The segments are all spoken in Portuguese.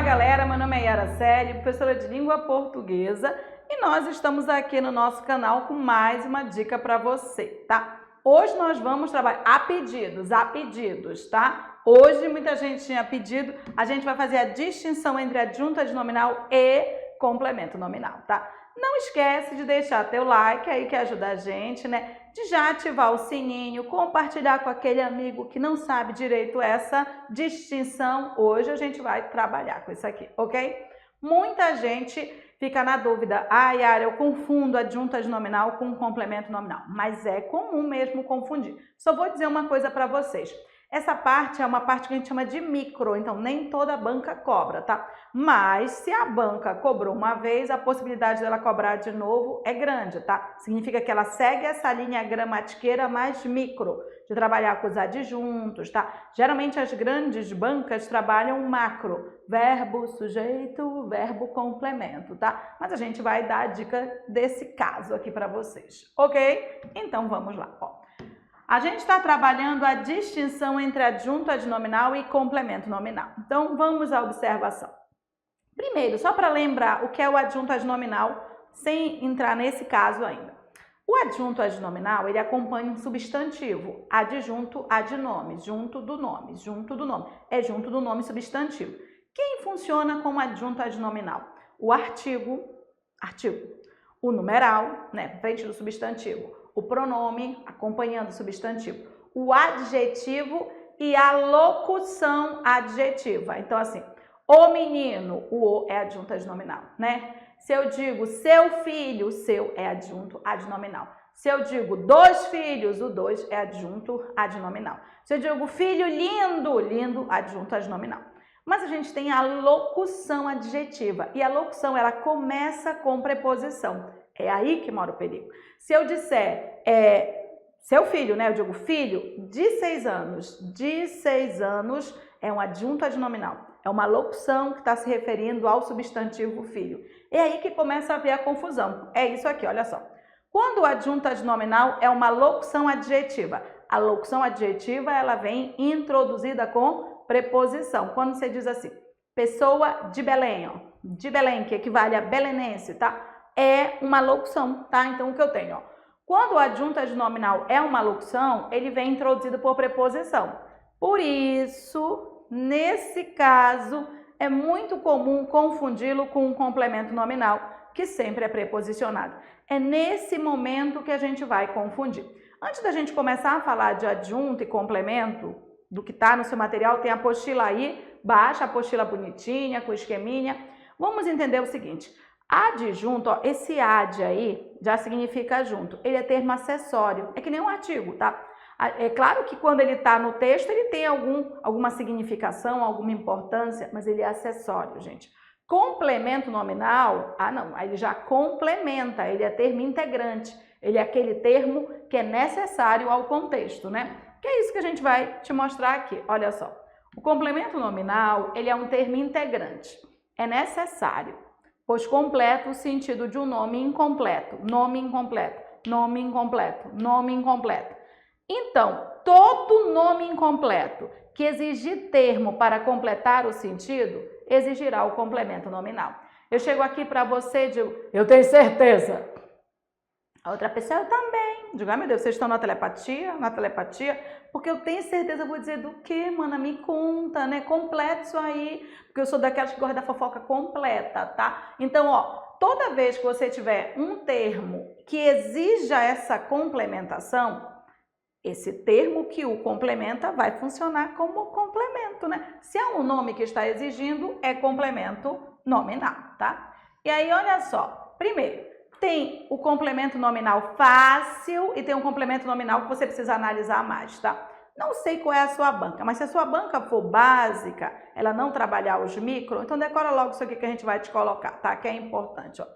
galera, meu nome é Yara Celi, professora de língua portuguesa, e nós estamos aqui no nosso canal com mais uma dica para você, tá? Hoje nós vamos trabalhar a pedidos, tá? Hoje muita gente tinha pedido, a gente vai fazer a distinção entre adjunto adnominal e complemento nominal, tá? Não esquece de deixar teu like aí que ajuda a gente, né? De já ativar o sininho, compartilhar com aquele amigo que não sabe direito essa distinção. Hoje a gente vai trabalhar com isso aqui, ok? Muita gente fica na dúvida, Yara, eu confundo adjunto adnominal com complemento nominal, mas é comum mesmo confundir. Só vou dizer uma coisa para vocês. Essa parte é uma parte que a gente chama de micro, então nem toda banca cobra, tá? Mas se a banca cobrou uma vez, a possibilidade dela cobrar de novo é grande, tá? Significa que ela segue essa linha gramatiqueira mais micro, de trabalhar com os adjuntos, tá? Geralmente as grandes bancas trabalham macro, verbo, sujeito, verbo, complemento, tá? Mas a gente vai dar a dica desse caso aqui para vocês, ok? Então vamos lá, ó. A gente está trabalhando a distinção entre adjunto adnominal e complemento nominal. Então, vamos à observação. Primeiro, só para lembrar o que é o adjunto adnominal, sem entrar nesse caso ainda. O adjunto adnominal, ele acompanha um substantivo, adjunto, adnome, junto do nome, é junto do nome substantivo. Quem funciona como adjunto adnominal? O artigo, o numeral, né, frente do substantivo, o pronome acompanhando o substantivo, o adjetivo e a locução adjetiva. Então, assim, o menino, o é adjunto adnominal, né? Se eu digo seu filho, o seu é adjunto adnominal. Se eu digo dois filhos, o dois é adjunto adnominal. Se eu digo filho lindo, lindo, adjunto adnominal. Mas a gente tem a locução adjetiva e a locução ela começa com preposição. É aí que mora o perigo. Se eu disser seu filho, né? Eu digo filho de 6 anos é um adjunto adnominal. É uma locução que está se referindo ao substantivo filho. É aí que começa a haver a confusão. É isso aqui, olha só. Quando o adjunto adnominal é uma locução adjetiva, a locução adjetiva ela vem introduzida com preposição. Quando você diz assim, pessoa de Belém, ó, de Belém, que equivale a belenense, tá? É uma locução, tá? Então, o que eu tenho, ó. Quando o adjunto adnominal é uma locução, ele vem introduzido por preposição. Por isso, nesse caso, é muito comum confundi-lo com um complemento nominal, que sempre é preposicionado. É nesse momento que a gente vai confundir. Antes da gente começar a falar de adjunto e complemento, do que está no seu material, tem a apostila aí, baixa a apostila bonitinha, com esqueminha. Vamos entender o seguinte. Adjunto, ó, esse ad aí já significa junto. Ele é termo acessório, é que nem um artigo, tá? É claro que quando ele está no texto, ele tem alguma significação, alguma importância, mas ele é acessório, gente. Complemento nominal, não, aí ele já complementa, ele é termo integrante. Ele é aquele termo que é necessário ao contexto, né? Que é isso que a gente vai te mostrar aqui, olha só. O complemento nominal, ele é um termo integrante, é necessário, pois completa o sentido de um nome incompleto, nome incompleto, nome incompleto, nome incompleto. Então, todo nome incompleto que exigir termo para completar o sentido, exigirá o complemento nominal. Eu chego aqui para você e digo, eu tenho certeza. A outra pessoa, eu também. Digo, meu Deus, vocês estão na telepatia? Na telepatia? Porque eu tenho certeza, eu vou dizer do quê, mana? Me conta, né? Completa isso aí. Porque eu sou daquelas que gosta da fofoca completa, tá? Então, ó, toda vez que você tiver um termo que exija essa complementação, esse termo que o complementa vai funcionar como complemento, né? Se é um nome que está exigindo, é complemento nominal, tá? E aí, olha só. Primeiro, tem o complemento nominal fácil e tem um complemento nominal que você precisa analisar mais, tá? Não sei qual é a sua banca, mas se a sua banca for básica, ela não trabalhar os micro, então decora logo isso aqui que a gente vai te colocar, tá? Que é importante, ó.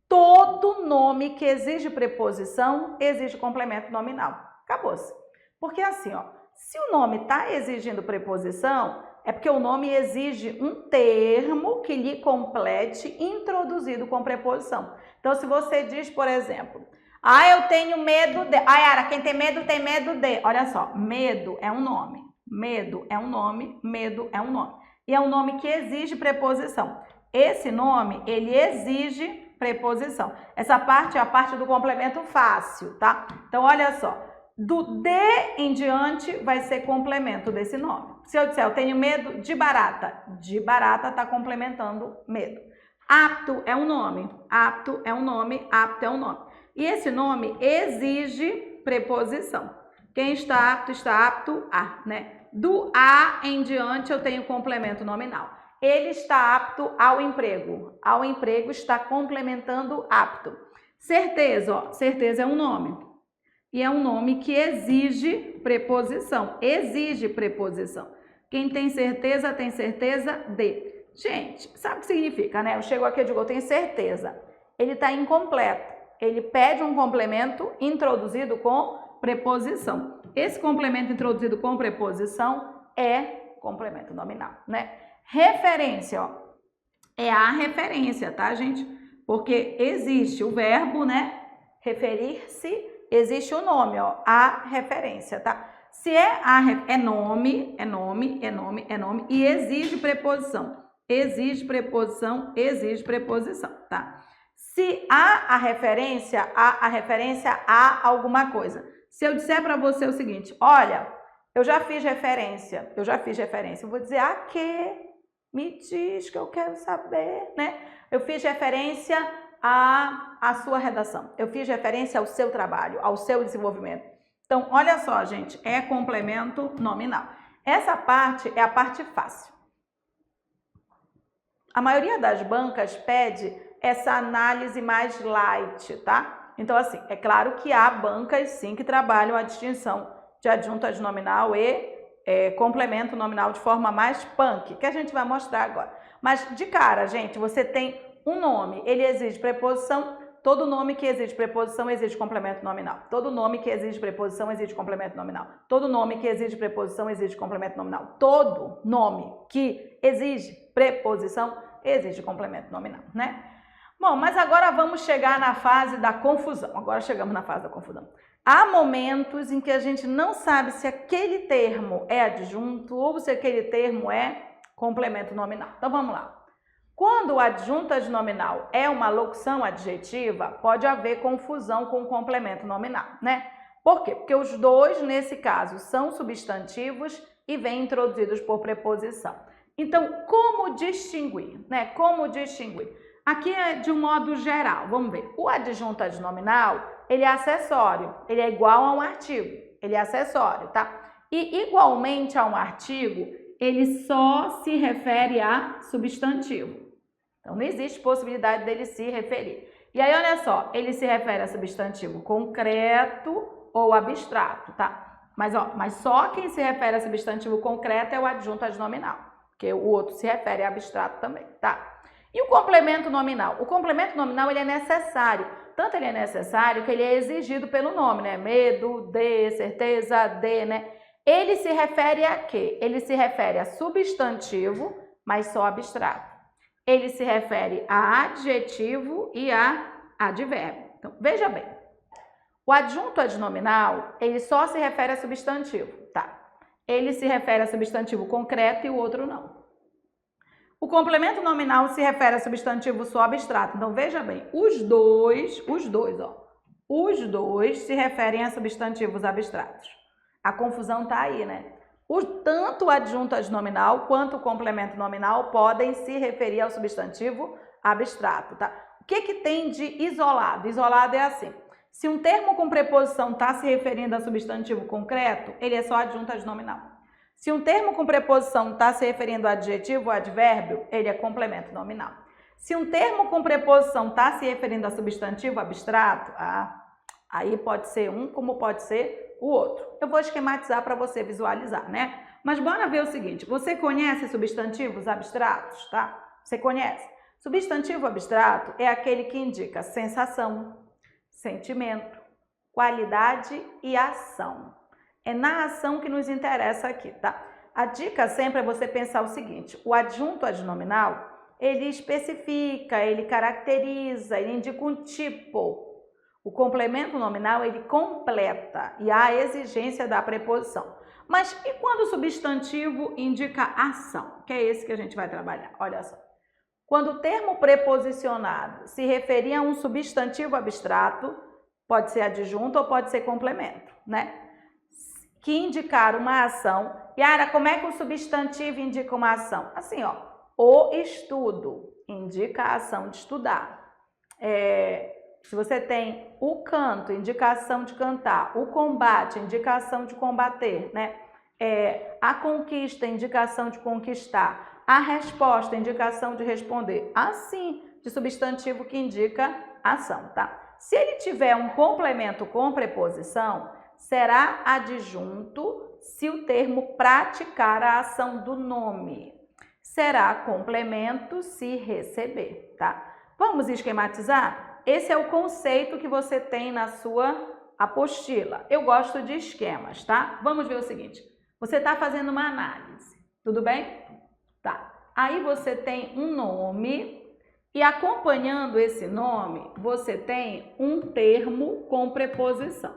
Todo nome que exige preposição exige complemento nominal. Acabou-se. Porque assim, ó, se o nome está exigindo preposição, é porque o nome exige um termo que lhe complete introduzido com preposição. Então, se você diz, por exemplo, eu tenho medo de... Yara, quem tem medo de... Olha só, medo é um nome. Medo é um nome, medo é um nome. e é um nome que exige preposição. Esse nome, ele exige preposição. Essa parte é a parte do complemento fácil, tá? Então, olha só. Do de em diante vai ser complemento desse nome. Se eu disser, eu tenho medo de barata está complementando medo. Apto é um nome, apto é um nome, apto é um nome. E esse nome exige preposição. Quem está apto a, né? Do a em diante eu tenho complemento nominal. Ele está apto ao emprego. Ao emprego está complementando apto. Certeza, ó, certeza é um nome. E é um nome que exige preposição. Exige preposição. Quem tem certeza de. Gente, sabe o que significa, né? Eu chego aqui e digo, eu tenho certeza. Ele está incompleto. Ele pede um complemento introduzido com preposição. Esse complemento introduzido com preposição é complemento nominal, né? Referência, ó. É a referência, tá, gente? Porque existe o verbo, né? Referir-se. Existe o nome, ó, a referência, tá? Se é nome e exige preposição. Exige preposição, tá? Se há a referência a alguma coisa. Se eu disser para você o seguinte, olha, eu já fiz referência, eu vou dizer a quê? Me diz que eu quero saber, né? Eu fiz referência a sua redação. Eu fiz referência ao seu trabalho, ao seu desenvolvimento. Então, olha só, gente, é complemento nominal. Essa parte é a parte fácil. A maioria das bancas pede essa análise mais light, tá? Então, assim, é claro que há bancas, sim, que trabalham a distinção de adjunto adnominal e complemento nominal de forma mais punk, que a gente vai mostrar agora. Mas, de cara, gente, você tem um nome, ele exige preposição, todo nome que exige preposição exige complemento nominal. Todo nome que exige preposição exige complemento nominal. Todo nome que exige preposição exige complemento nominal. Todo nome que exige preposição exige complemento nominal, né? Bom, mas agora vamos chegar na fase da confusão. Agora chegamos na fase da confusão. Há momentos em que a gente não sabe se aquele termo é adjunto ou se aquele termo é complemento nominal. Então vamos lá. Quando o adjunto adnominal é uma locução adjetiva, pode haver confusão com o complemento nominal, né? Por quê? Porque os dois, nesse caso, são substantivos e vêm introduzidos por preposição. Então, como distinguir, né? Como distinguir? Aqui é de um modo geral, vamos ver. O adjunto adnominal, ele é acessório, ele é igual a um artigo, ele é acessório, tá? E igualmente a um artigo, ele só se refere a substantivo. Então, não existe possibilidade dele se referir. E aí, olha só, ele se refere a substantivo concreto ou abstrato, tá? Mas só quem se refere a substantivo concreto é o adjunto adnominal, porque o outro se refere a abstrato também, tá? E o complemento nominal? O complemento nominal, ele é necessário. Tanto ele é necessário que ele é exigido pelo nome, né? Medo, de, certeza, de, né? Ele se refere a quê? Ele se refere a substantivo, mas só abstrato. Ele se refere a adjetivo e a advérbio. Então, veja bem. O adjunto adnominal, ele só se refere a substantivo, tá? Ele se refere a substantivo concreto e o outro não. O complemento nominal se refere a substantivo só abstrato. Então, veja bem, os dois se referem a substantivos abstratos. A confusão tá aí, né? Tanto o adjunto adnominal quanto o complemento nominal podem se referir ao substantivo abstrato, tá? O que tem de isolado? Isolado é assim. Se um termo com preposição está se referindo a substantivo concreto, ele é só adjunto adnominal. Se um termo com preposição está se referindo a adjetivo ou advérbio, ele é complemento nominal. Se um termo com preposição está se referindo a substantivo abstrato, aí pode ser um como pode ser o outro. Eu vou esquematizar para você visualizar, né? Mas bora ver o seguinte, você conhece substantivos abstratos, tá? Você conhece? Substantivo abstrato é aquele que indica sensação, sentimento, qualidade e ação. É na ação que nos interessa aqui, tá? A dica sempre é você pensar o seguinte, o adjunto adnominal, ele especifica, ele caracteriza, ele indica um tipo. O complemento nominal, ele completa e há a exigência da preposição. Mas e quando o substantivo indica ação? Que é esse que a gente vai trabalhar. Olha só. Quando o termo preposicionado se referir a um substantivo abstrato, pode ser adjunto ou pode ser complemento, né? Que indicar uma ação. Yara, como é que o substantivo indica uma ação? Assim, ó, o estudo indica a ação de estudar. Se você tem o canto, indicação de cantar, o combate, indicação de combater, né? A conquista, indicação de conquistar. A resposta, indicação de responder. Assim, de substantivo que indica ação, tá? Se ele tiver um complemento com preposição, será adjunto se o termo praticar a ação do nome. Será complemento se receber, tá? Vamos esquematizar? Esse é o conceito que você tem na sua apostila. Eu gosto de esquemas, tá? Vamos ver o seguinte. Você está fazendo uma análise, tudo bem? Tá. Aí você tem um nome e acompanhando esse nome, você tem um termo com preposição.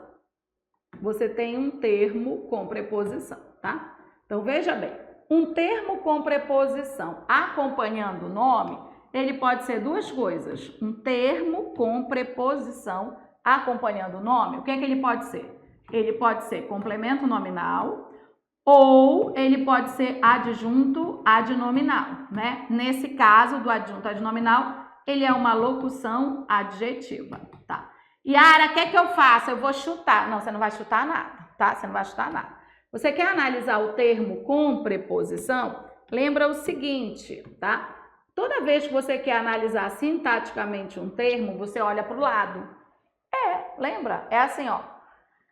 Você tem um termo com preposição, tá? Então, veja bem, um termo com preposição acompanhando o nome, ele pode ser duas coisas. Um termo com preposição acompanhando o nome, o que é que ele pode ser? Ele pode ser complemento nominal, ou ele pode ser adjunto adnominal, né? Nesse caso do adjunto adnominal, ele é uma locução adjetiva, tá? Yara, o que é que eu faço? Eu vou chutar. Não, você não vai chutar nada, tá? Você não vai chutar nada. Você quer analisar o termo com preposição? Lembra o seguinte, tá? Toda vez que você quer analisar sintaticamente um termo, você olha para o lado. Lembra? É assim, ó.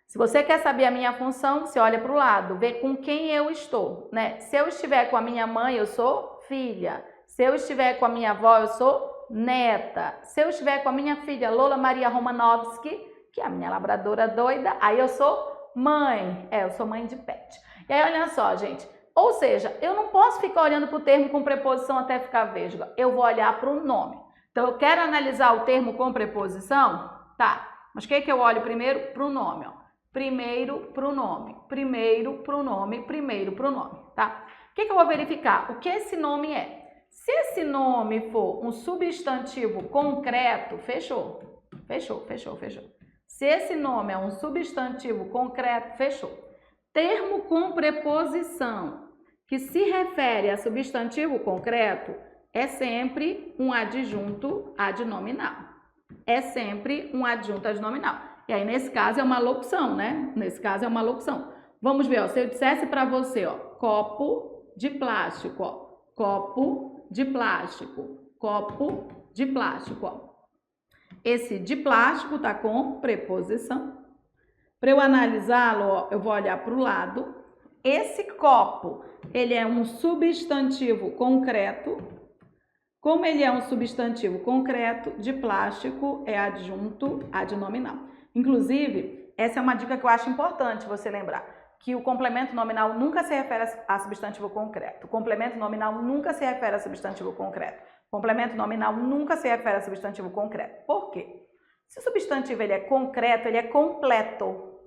Se você quer saber a minha função, você olha para o lado, vê com quem eu estou, né? Se eu estiver com a minha mãe, eu sou filha. Se eu estiver com a minha avó, eu sou neta. Se eu estiver com a minha filha Lola Maria Romanovski, que é a minha labradora doida, aí eu sou mãe. Eu sou mãe de pet. E aí, olha só, gente. Ou seja, eu não posso ficar olhando para o termo com preposição até ficar vesga. Eu vou olhar para o nome. Então, eu quero analisar o termo com preposição? Tá. Mas o que é que eu olho primeiro? Para o nome, ó. Primeiro para o nome, primeiro para o nome, primeiro para o nome, tá? O que eu vou verificar? O que esse nome é? Se esse nome for um substantivo concreto, fechou. Fechou, fechou, fechou. Se esse nome é um substantivo concreto, fechou. Termo com preposição que se refere a substantivo concreto é sempre um adjunto adnominal. É sempre um adjunto adnominal. E aí, nesse caso, é uma locução, né? Nesse caso, é uma locução. Vamos ver, ó. Se eu dissesse para você, ó, copo de plástico, ó. Copo de plástico. Copo de plástico, ó. Esse de plástico tá com preposição. Para eu analisá-lo, ó, eu vou olhar para o lado. Esse copo, ele é um substantivo concreto. Como ele é um substantivo concreto, de plástico é adjunto adnominal. Inclusive, essa é uma dica que eu acho importante você lembrar, que o complemento nominal nunca se refere a substantivo concreto. O complemento nominal nunca se refere a substantivo concreto. O complemento nominal nunca se refere a substantivo concreto. Por quê? Se o substantivo ele é concreto, ele é completo.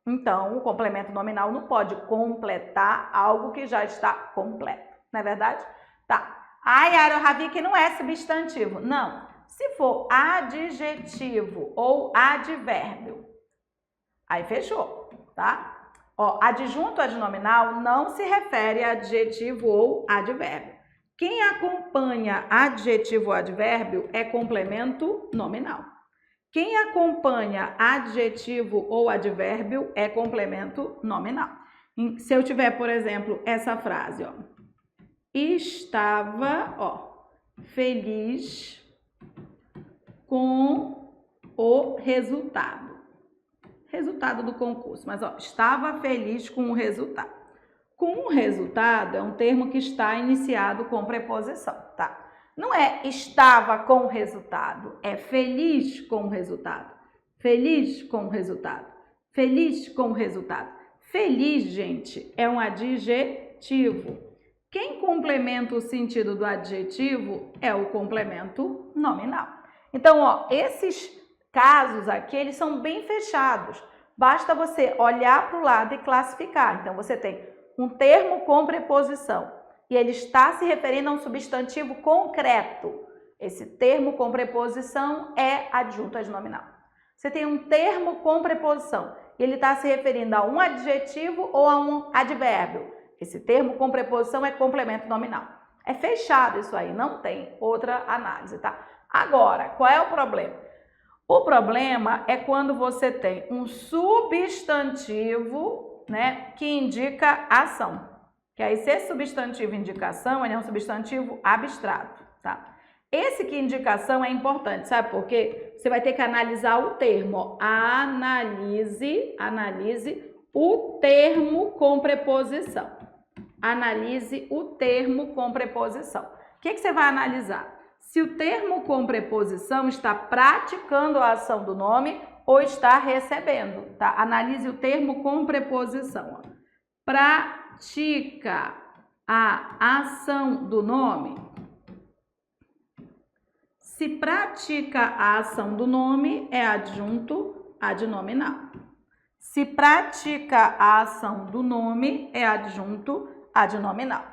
Então, o complemento nominal não pode completar algo que já está completo. Não é verdade? Tá. Yara, eu já vi que não é substantivo. Não. Se for adjetivo ou advérbio, aí fechou, tá? Ó, adjunto adnominal não se refere a adjetivo ou advérbio. Quem acompanha adjetivo ou advérbio é complemento nominal. Quem acompanha adjetivo ou advérbio é complemento nominal. Se eu tiver, por exemplo, essa frase, ó. Estava, ó, feliz com o resultado. Resultado do concurso. Mas, ó, estava feliz com o resultado. Com o resultado é um termo que está iniciado com preposição, tá? Não é estava com o resultado, é feliz com o resultado. Feliz com o resultado. Feliz com o resultado. Feliz, gente, é um adjetivo. Quem complementa o sentido do adjetivo é o complemento nominal. Então, ó, esses casos aqui, eles são bem fechados. Basta você olhar para o lado e classificar. Então, você tem um termo com preposição e ele está se referindo a um substantivo concreto. Esse termo com preposição é adjunto adnominal. Você tem um termo com preposição e ele está se referindo a um adjetivo ou a um advérbio. Esse termo com preposição é complemento nominal. É fechado isso aí, não tem outra análise, tá? Agora, qual é o problema? O problema é quando você tem um substantivo, né, que indica ação. Que aí, se esse substantivo indica ação, ele é um substantivo abstrato, tá? Esse que indica ação é importante, sabe por quê? Você vai ter que analisar o termo, ó. Analise o termo com preposição. Analise o termo com preposição. O que você vai analisar? Se o termo com preposição está praticando a ação do nome ou está recebendo, tá? Analise o termo com preposição. Ó. Pratica a ação do nome. Se pratica a ação do nome, é adjunto adnominal. Se pratica a ação do nome, é adjunto adnominal.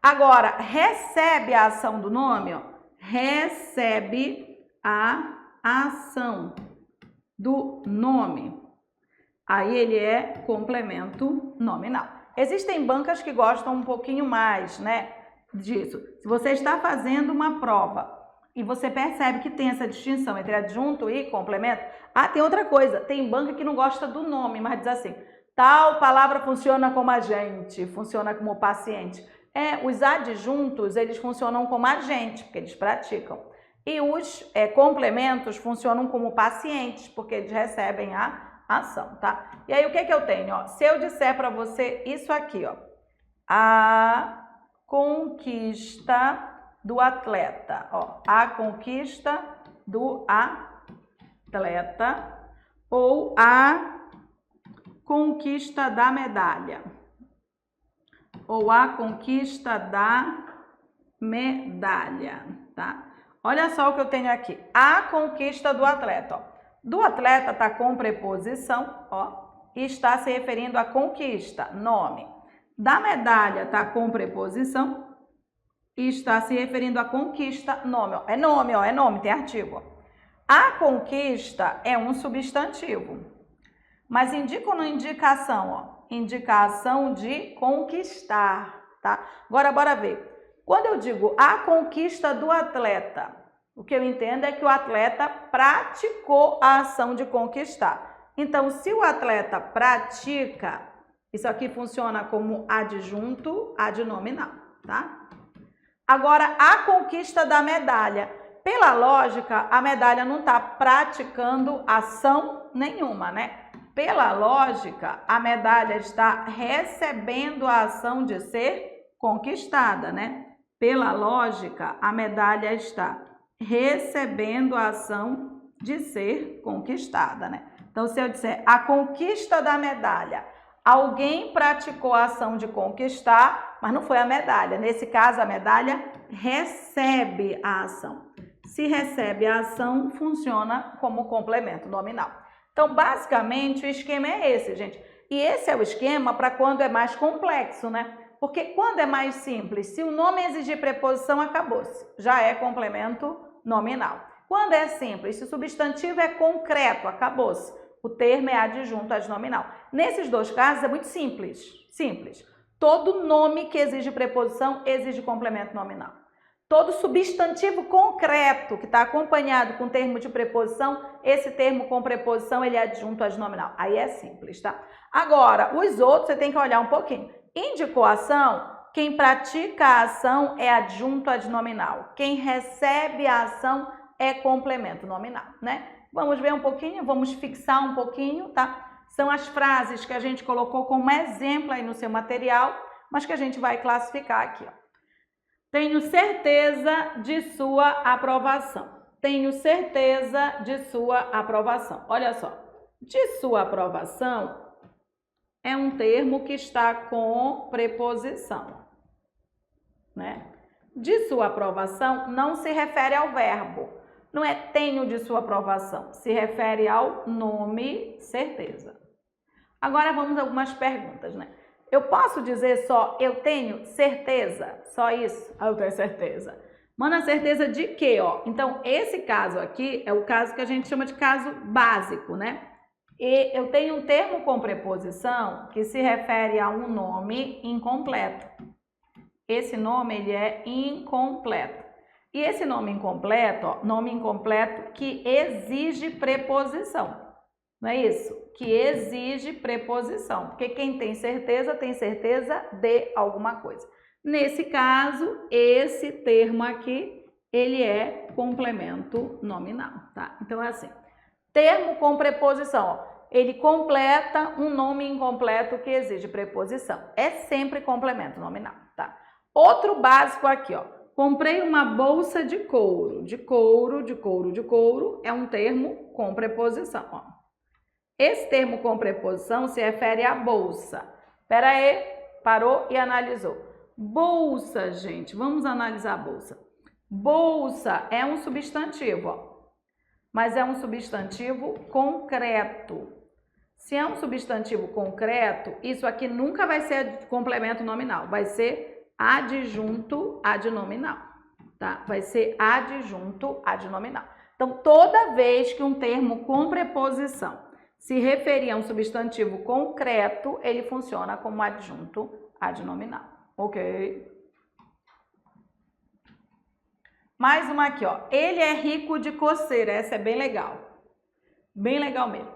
Agora, recebe a ação do nome, ó. Recebe a ação do nome. Aí ele é complemento nominal. Existem bancas que gostam um pouquinho mais, né, disso. Se você está fazendo uma prova e você percebe que tem essa distinção entre adjunto e complemento, tem outra coisa, tem banca que não gosta do nome, mas diz assim, tal palavra funciona como agente, funciona como paciente. Os adjuntos, eles funcionam como agente, porque eles praticam. E os complementos funcionam como pacientes, porque eles recebem a ação, tá? E aí, o que eu tenho? Ó? Se eu disser para você isso aqui, ó, a conquista do atleta, ó, a conquista do atleta ou a conquista da medalha. Ou a conquista da medalha, tá? Olha só o que eu tenho aqui. A conquista do atleta, ó. Do atleta tá com preposição, ó, e está se referindo à conquista, nome. Da medalha tá com preposição e está se referindo à conquista, nome, ó. É nome, tem artigo, ó. A conquista é um substantivo, mas indica ou não indica ação, ó? Indica a ação de conquistar, tá? Agora, bora ver. Quando eu digo a conquista do atleta, o que eu entendo é que o atleta praticou a ação de conquistar. Então, se o atleta pratica, isso aqui funciona como adjunto adnominal, tá? Agora, a conquista da medalha. Pela lógica, a medalha não está praticando ação nenhuma, né? Pela lógica, a medalha está recebendo a ação de ser conquistada, né? Pela lógica, a medalha está recebendo a ação de ser conquistada, né? Então, se eu disser a conquista da medalha, alguém praticou a ação de conquistar, mas não foi a medalha. Nesse caso, a medalha recebe a ação. Se recebe a ação, funciona como complemento nominal. Então, basicamente, o esquema é esse, gente. E esse é o esquema para quando é mais complexo, né? Porque quando é mais simples, se o nome exigir preposição, acabou-se. Já é complemento nominal. Quando é simples, se o substantivo é concreto, acabou-se. O termo é adjunto adnominal. Nesses dois casos, é muito simples. Simples. Todo nome que exige preposição exige complemento nominal. Todo substantivo concreto que está acompanhado com termo de preposição, esse termo com preposição, ele é adjunto adnominal. Aí é simples, tá? Agora, os outros você tem que olhar um pouquinho. Indicou ação, quem pratica a ação é adjunto adnominal. Quem recebe a ação é complemento nominal, né? Vamos ver um pouquinho, vamos fixar um pouquinho, tá? São as frases que a gente colocou como exemplo aí no seu material, mas que a gente vai classificar aqui, ó. Tenho certeza de sua aprovação. Tenho certeza de sua aprovação. Olha só, de sua aprovação é um termo que está com preposição, né? De sua aprovação não se refere ao verbo. Não é tenho de sua aprovação, se refere ao nome certeza. Agora vamos a algumas perguntas, né? Eu posso dizer só eu tenho certeza? Só isso? Ah, eu tenho certeza. Manda certeza de quê, ó? Então, esse caso aqui é o caso que a gente chama de caso básico, né? E eu tenho um termo com preposição que se refere a um nome incompleto. Esse nome, ele é incompleto. E esse nome incompleto, ó, nome incompleto que exige preposição. Não é isso? Que exige preposição. Porque quem tem certeza de alguma coisa. Nesse caso, esse termo aqui, ele é complemento nominal, tá? Então, é assim. Termo com preposição, ó, ele completa um nome incompleto que exige preposição. É sempre complemento nominal, tá? Outro básico aqui, ó. Comprei uma bolsa de couro. De couro, de couro, de couro é um termo com preposição, ó. Esse termo com preposição se refere à bolsa. Pera aí, parou e analisou. Bolsa, gente, vamos analisar a bolsa. Bolsa é um substantivo, ó, mas é um substantivo concreto. Se é um substantivo concreto, isso aqui nunca vai ser complemento nominal, vai ser adjunto adnominal, tá? Vai ser adjunto adnominal. Então, toda vez que um termo com preposição se referir a um substantivo concreto, ele funciona como adjunto adnominal, ok? Mais uma aqui, ó. Ele é rico de coceira. Essa é bem legal. Bem legal mesmo.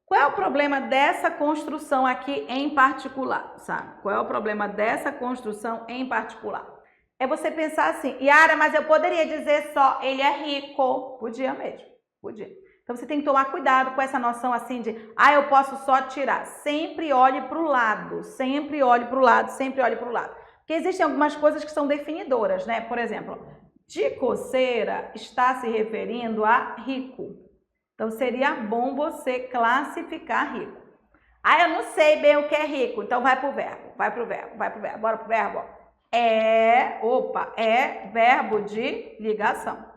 Qual é o problema dessa construção aqui em particular, sabe? Qual é o problema dessa construção em particular? É você pensar assim, Yara, mas eu poderia dizer só ele é rico. Podia mesmo, podia. Então, você tem que tomar cuidado com essa noção assim de, eu posso só tirar. Sempre olhe para o lado, sempre olhe para o lado, sempre olhe para o lado. Porque existem algumas coisas que são definidoras, né? Por exemplo, de coceira está se referindo a rico. Então, seria bom você classificar rico. Eu não sei bem o que é rico. Então, vai para o verbo, vai para o verbo, vai para o verbo. Bora para o verbo, ó. É verbo de ligação.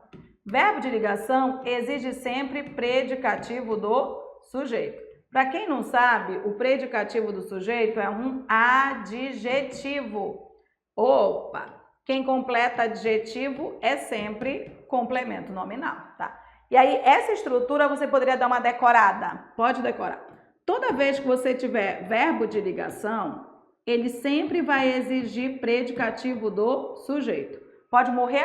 Verbo de ligação exige sempre predicativo do sujeito. Para quem não sabe, o predicativo do sujeito é um adjetivo. Quem completa adjetivo é sempre complemento nominal, tá? E aí, essa estrutura você poderia dar uma decorada. Pode decorar. Toda vez que você tiver verbo de ligação, ele sempre vai exigir predicativo do sujeito. Pode morrer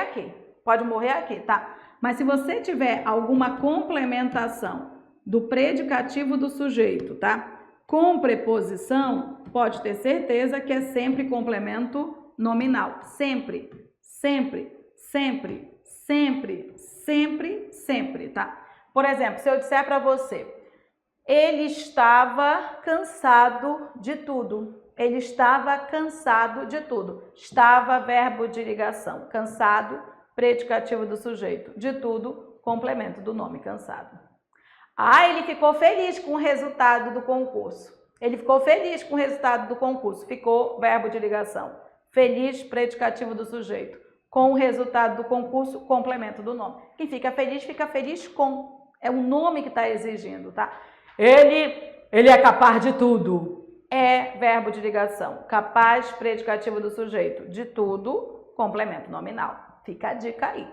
aqui, tá? Mas se você tiver alguma complementação do predicativo do sujeito, tá? Com preposição, pode ter certeza que é sempre complemento nominal. Sempre, sempre, sempre, sempre, sempre, sempre, tá? Por exemplo, se eu disser para você, ele estava cansado de tudo. Ele estava cansado de tudo. Estava, verbo de ligação. Cansado, predicativo do sujeito. De tudo, complemento do nome, cansado. Ele ficou feliz com o resultado do concurso. Ele ficou feliz com o resultado do concurso. Ficou, verbo de ligação. Feliz, predicativo do sujeito. Com o resultado do concurso, complemento do nome. Quem fica feliz com. É o nome que está exigindo, tá? Ele é capaz de tudo. É verbo de ligação. Capaz, predicativo do sujeito. De tudo, complemento nominal. Fica a dica aí.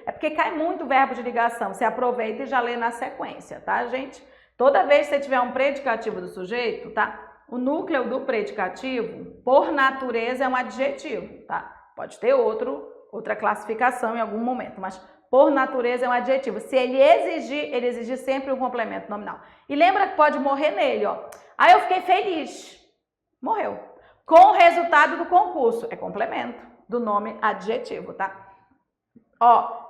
É porque cai muito verbo de ligação. Você aproveita e já lê na sequência, tá, gente? Toda vez que você tiver um predicativo do sujeito, tá? O núcleo do predicativo, por natureza, é um adjetivo, tá? Pode ter outra classificação em algum momento, mas por natureza é um adjetivo. Se ele exigir sempre um complemento nominal. E lembra que pode morrer nele, ó. Eu fiquei feliz. Morreu. Com o resultado do concurso. É complemento do nome adjetivo, tá?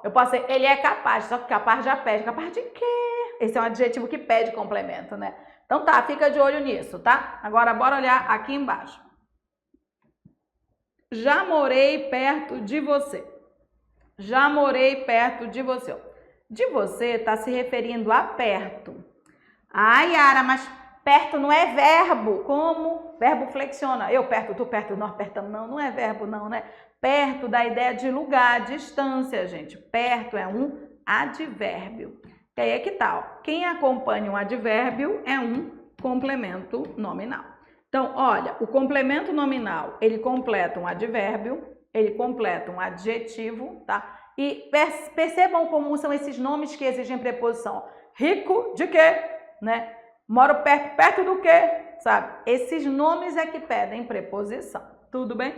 Eu posso dizer, ele é capaz, só que capaz já pede. Capaz de quê? Esse é um adjetivo que pede complemento, né? Então tá, fica de olho nisso, tá? Agora bora olhar aqui embaixo. Já morei perto de você. Já morei perto de você. De você está se referindo a perto. Yara, mas perto não é verbo. Como? Verbo flexiona. Eu perto, tu perto, nós pertamos. Não é verbo não, né? Perto dá ideia de lugar, distância, gente. Perto é um advérbio. E aí é que tal? Quem acompanha um advérbio é um complemento nominal. Então, olha, o complemento nominal, ele completa um advérbio, ele completa um adjetivo, tá? E percebam como são esses nomes que exigem preposição. Rico de quê? Né? Moro perto do quê? Sabe? Esses nomes é que pedem preposição. Tudo bem?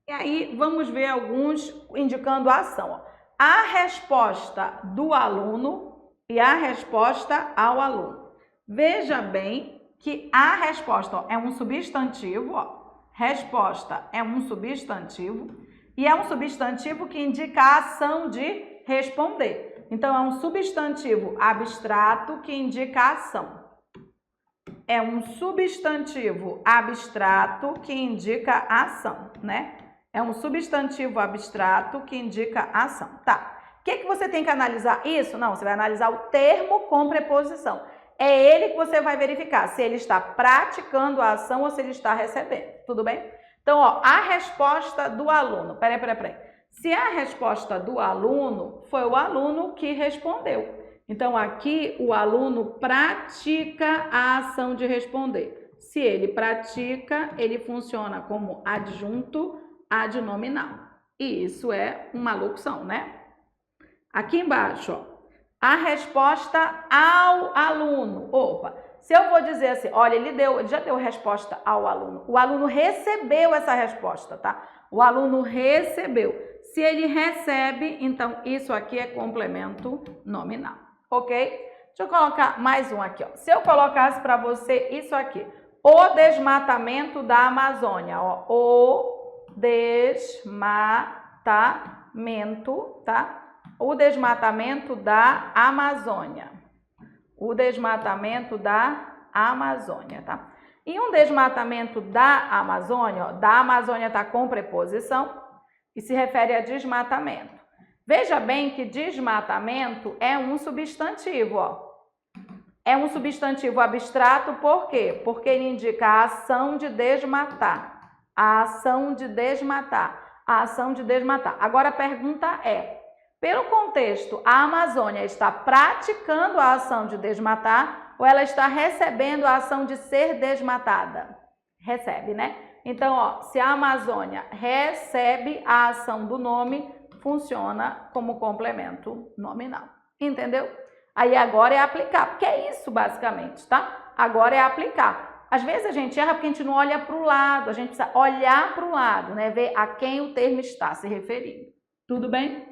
E aí, vamos ver alguns indicando a ação. Ó. A resposta do aluno e a resposta ao aluno. Veja bem que a resposta ó, é um substantivo, ó. Resposta é um substantivo e é um substantivo que indica a ação de responder. Então, é um substantivo abstrato que indica a ação. É um substantivo abstrato que indica a ação, né? É um substantivo abstrato que indica a ação. Tá. O que você tem que analisar? Isso? Não, você vai analisar o termo com preposição. É ele que você vai verificar se ele está praticando a ação ou se ele está recebendo. Tudo bem? Então, ó, a resposta do aluno. Peraí. Se a resposta do aluno foi o aluno que respondeu. Então, aqui o aluno pratica a ação de responder. Se ele pratica, ele funciona como adjunto adnominal. E isso é uma locução, né? Aqui embaixo, ó. A resposta ao aluno. Opa, se eu vou dizer assim, olha, ele já deu resposta ao aluno. O aluno recebeu essa resposta, tá? O aluno recebeu. Se ele recebe, então isso aqui é complemento nominal, ok? Deixa eu colocar mais um aqui, ó. Se eu colocasse para você isso aqui, o desmatamento da Amazônia, ó. O desmatamento, tá? O desmatamento da Amazônia. O desmatamento da Amazônia, tá? E um desmatamento da Amazônia, ó, da Amazônia está com preposição e se refere a desmatamento. Veja bem que desmatamento é um substantivo, ó. É um substantivo abstrato, por quê? Porque ele indica a ação de desmatar. A ação de desmatar. A ação de desmatar. Agora a pergunta é, pelo contexto, a Amazônia está praticando a ação de desmatar ou ela está recebendo a ação de ser desmatada? Recebe, né? Então, ó, se a Amazônia recebe a ação do nome, funciona como complemento nominal. Entendeu? Aí agora é aplicar, porque é isso basicamente, tá? Agora é aplicar. Às vezes a gente erra porque a gente não olha para o lado, a gente precisa olhar para o lado, né? Ver a quem o termo está se referindo. Tudo bem?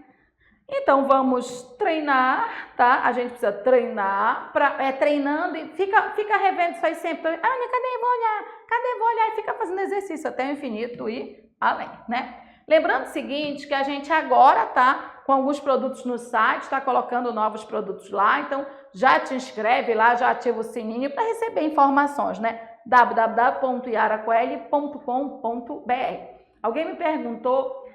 Então, vamos treinar, tá? A gente precisa treinar, treinando e fica revendo isso aí sempre. Ah, cadê? Vou olhar. Cadê? Vou olhar. E fica fazendo exercício até o infinito e além, né? Lembrando o seguinte, que a gente agora tá com alguns produtos no site, está colocando novos produtos lá, então já te inscreve lá, já ativa o sininho para receber informações, né? www.yaracoeli.com.br. Alguém me perguntou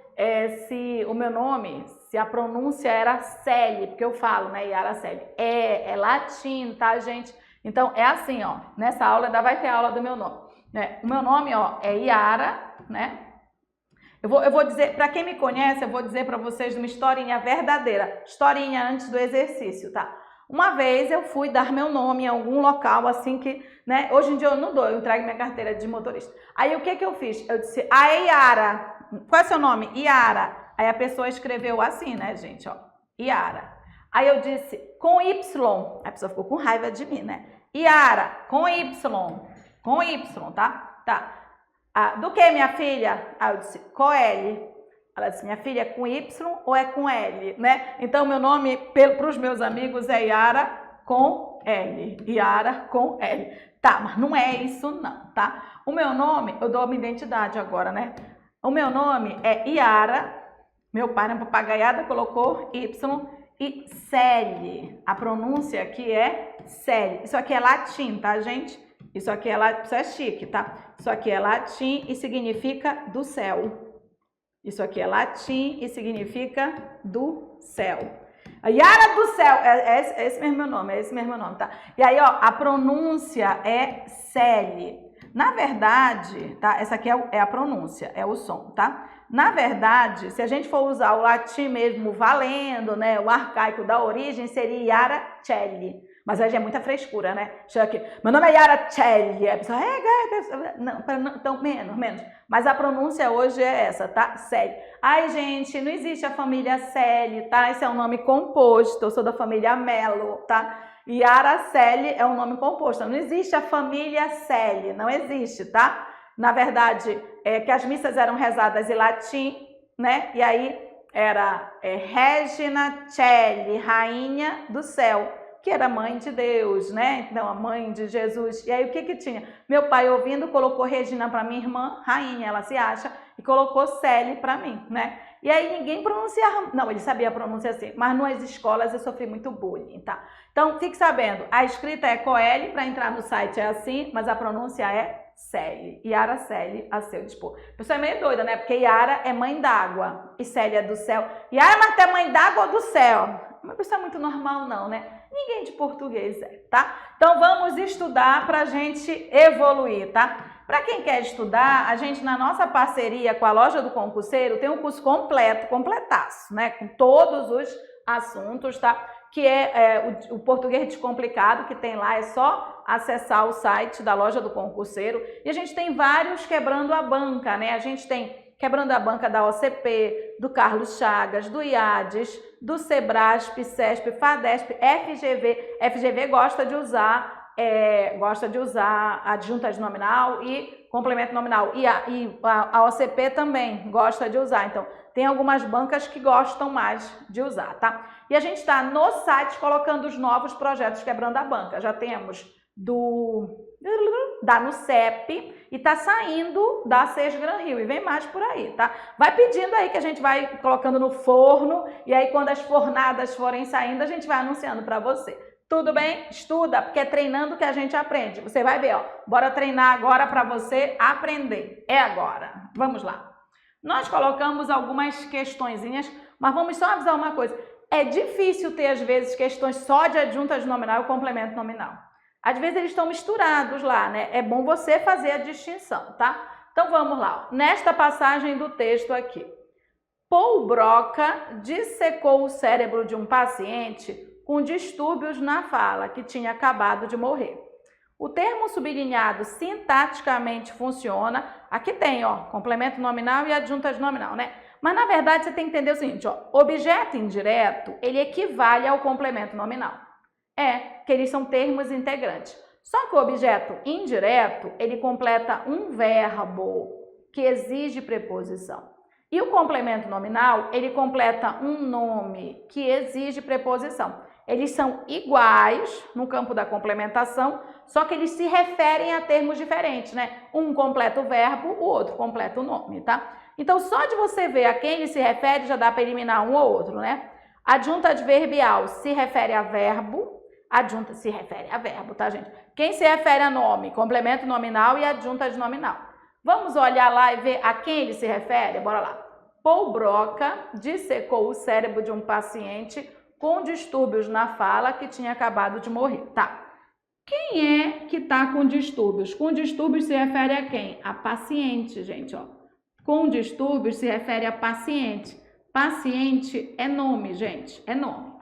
se o meu nome, se a pronúncia era Celi, porque eu falo, né, Yara Celi. É latim, tá, gente? Então, é assim, ó, nessa aula ainda vai ter aula do meu nome, né? O meu nome, ó, é Yara, né? Eu vou dizer, para quem me conhece, eu vou dizer para vocês uma historinha verdadeira, historinha antes do exercício, tá? Uma vez eu fui dar meu nome em algum local, assim que, né, hoje em dia eu não dou, eu entrego minha carteira de motorista. Aí o que eu fiz? Eu disse, Yara. Qual é seu nome? Yara. Aí a pessoa escreveu assim, né, gente, ó, Yara. Aí eu disse, com Y. A pessoa ficou com raiva de mim, né? Yara, com Y, tá? Tá. Ah, do que, minha filha? Aí eu disse, com L. Ela disse, minha filha, é com Y ou é com L, né? Então, meu nome, para os meus amigos, é Yara com L. Yara com L. Tá, mas não é isso não, tá? O meu nome, eu dou minha identidade agora, né? O meu nome é Yara, meu pai na papagaiada colocou Y e Celi. A pronúncia aqui é Celi. Isso aqui é latim, tá, gente? Isso aqui isso é chique, tá? Isso aqui é latim e significa do céu. Isso aqui é latim e significa do céu. A Yara do céu, esse mesmo meu nome, tá? E aí, ó, a pronúncia é Celi. Na verdade, tá? Essa aqui é a pronúncia, é o som, tá? Na verdade, se a gente for usar o latim mesmo valendo, né? O arcaico da origem seria Yara Celi. Mas hoje é muita frescura, né? Chega aqui, meu nome é Yara Celli. A pessoa, não, então, menos. Mas a pronúncia hoje é essa, tá? Celli. Ai, gente, não existe a família Celli, tá? Esse é um nome composto, eu sou da família Melo, tá? Yara Celli é um nome composto, não existe a família Celli, não existe, tá? Na verdade, que as missas eram rezadas em latim, né? E aí era Regina Celli, rainha do céu, que era mãe de Deus, né? Então, a mãe de Jesus. E aí, o que tinha? Meu pai, ouvindo, colocou Regina para minha irmã, rainha, ela se acha, e colocou Celli para mim, né? E aí, ninguém pronunciava, não, ele sabia a pronúncia assim, mas nas escolas eu sofri muito bullying, tá? Então, fique sabendo, a escrita é Coeli, para entrar no site é assim, mas a pronúncia é Celli, Yara Celli a seu dispor. A pessoa é meio doida, né? Porque Yara é mãe d'água e Celli é do céu. Yara, mas tu é mãe d'água ou do céu? Uma pessoa muito normal não, né? Ninguém de português é, tá? Então vamos estudar pra gente evoluir, tá? Para quem quer estudar, a gente na nossa parceria com a Loja do Concurseiro tem um curso completo, completaço, né? Com todos os assuntos, tá? Que é o Português Descomplicado, que tem lá, é só acessar o site da Loja do Concurseiro. E a gente tem vários quebrando a banca, né? A gente tem quebrando a banca da OCP, do Carlos Chagas, do IADES, do Sebrasp, CESP, FADESP, FGV. FGV gosta de usar adjunta de nominal e complemento nominal. E a OCP também gosta de usar. Então, tem algumas bancas que gostam mais de usar, tá? E a gente está no site colocando os novos projetos quebrando a banca. Já temos da NUCEP e tá saindo da SES Gran Rio e vem mais por aí, tá? Vai pedindo aí que a gente vai colocando no forno e aí quando as fornadas forem saindo a gente vai anunciando para você. Tudo bem? Estuda, porque é treinando que a gente aprende. Você vai ver, ó. Bora treinar agora para você aprender. É agora. Vamos lá. Nós colocamos algumas questõezinhas, mas vamos só avisar uma coisa. É difícil ter, às vezes, questões só de adjunta de nominal e complemento nominal. Às vezes eles estão misturados lá, né? É bom você fazer a distinção, tá? Então vamos lá. Nesta passagem do texto aqui. Paul Broca dissecou o cérebro de um paciente com distúrbios na fala, que tinha acabado de morrer. O termo sublinhado sintaticamente funciona. Aqui tem, ó, complemento nominal e adjunta de nominal, né? Mas na verdade você tem que entender o seguinte, ó, objeto indireto, ele equivale ao complemento nominal. Que eles são termos integrantes. Só que o objeto indireto, ele completa um verbo que exige preposição. E o complemento nominal, ele completa um nome que exige preposição. Eles são iguais no campo da complementação, só que eles se referem a termos diferentes, né? Um completa o verbo, o outro completa o nome, tá? Então, só de você ver a quem ele se refere, já dá para eliminar um ou outro, né? Adjunta adverbial se refere a verbo, adjunta se refere a verbo, tá, gente? Quem se refere a nome? Complemento nominal e adjunta de nominal. Vamos olhar lá e ver a quem ele se refere? Bora lá. Paul Broca dissecou o cérebro de um paciente com distúrbios na fala que tinha acabado de morrer. Tá. Quem é que tá com distúrbios? Com distúrbios se refere a quem? A paciente, gente, ó. Com distúrbios se refere a paciente. Paciente é nome, gente. É nome.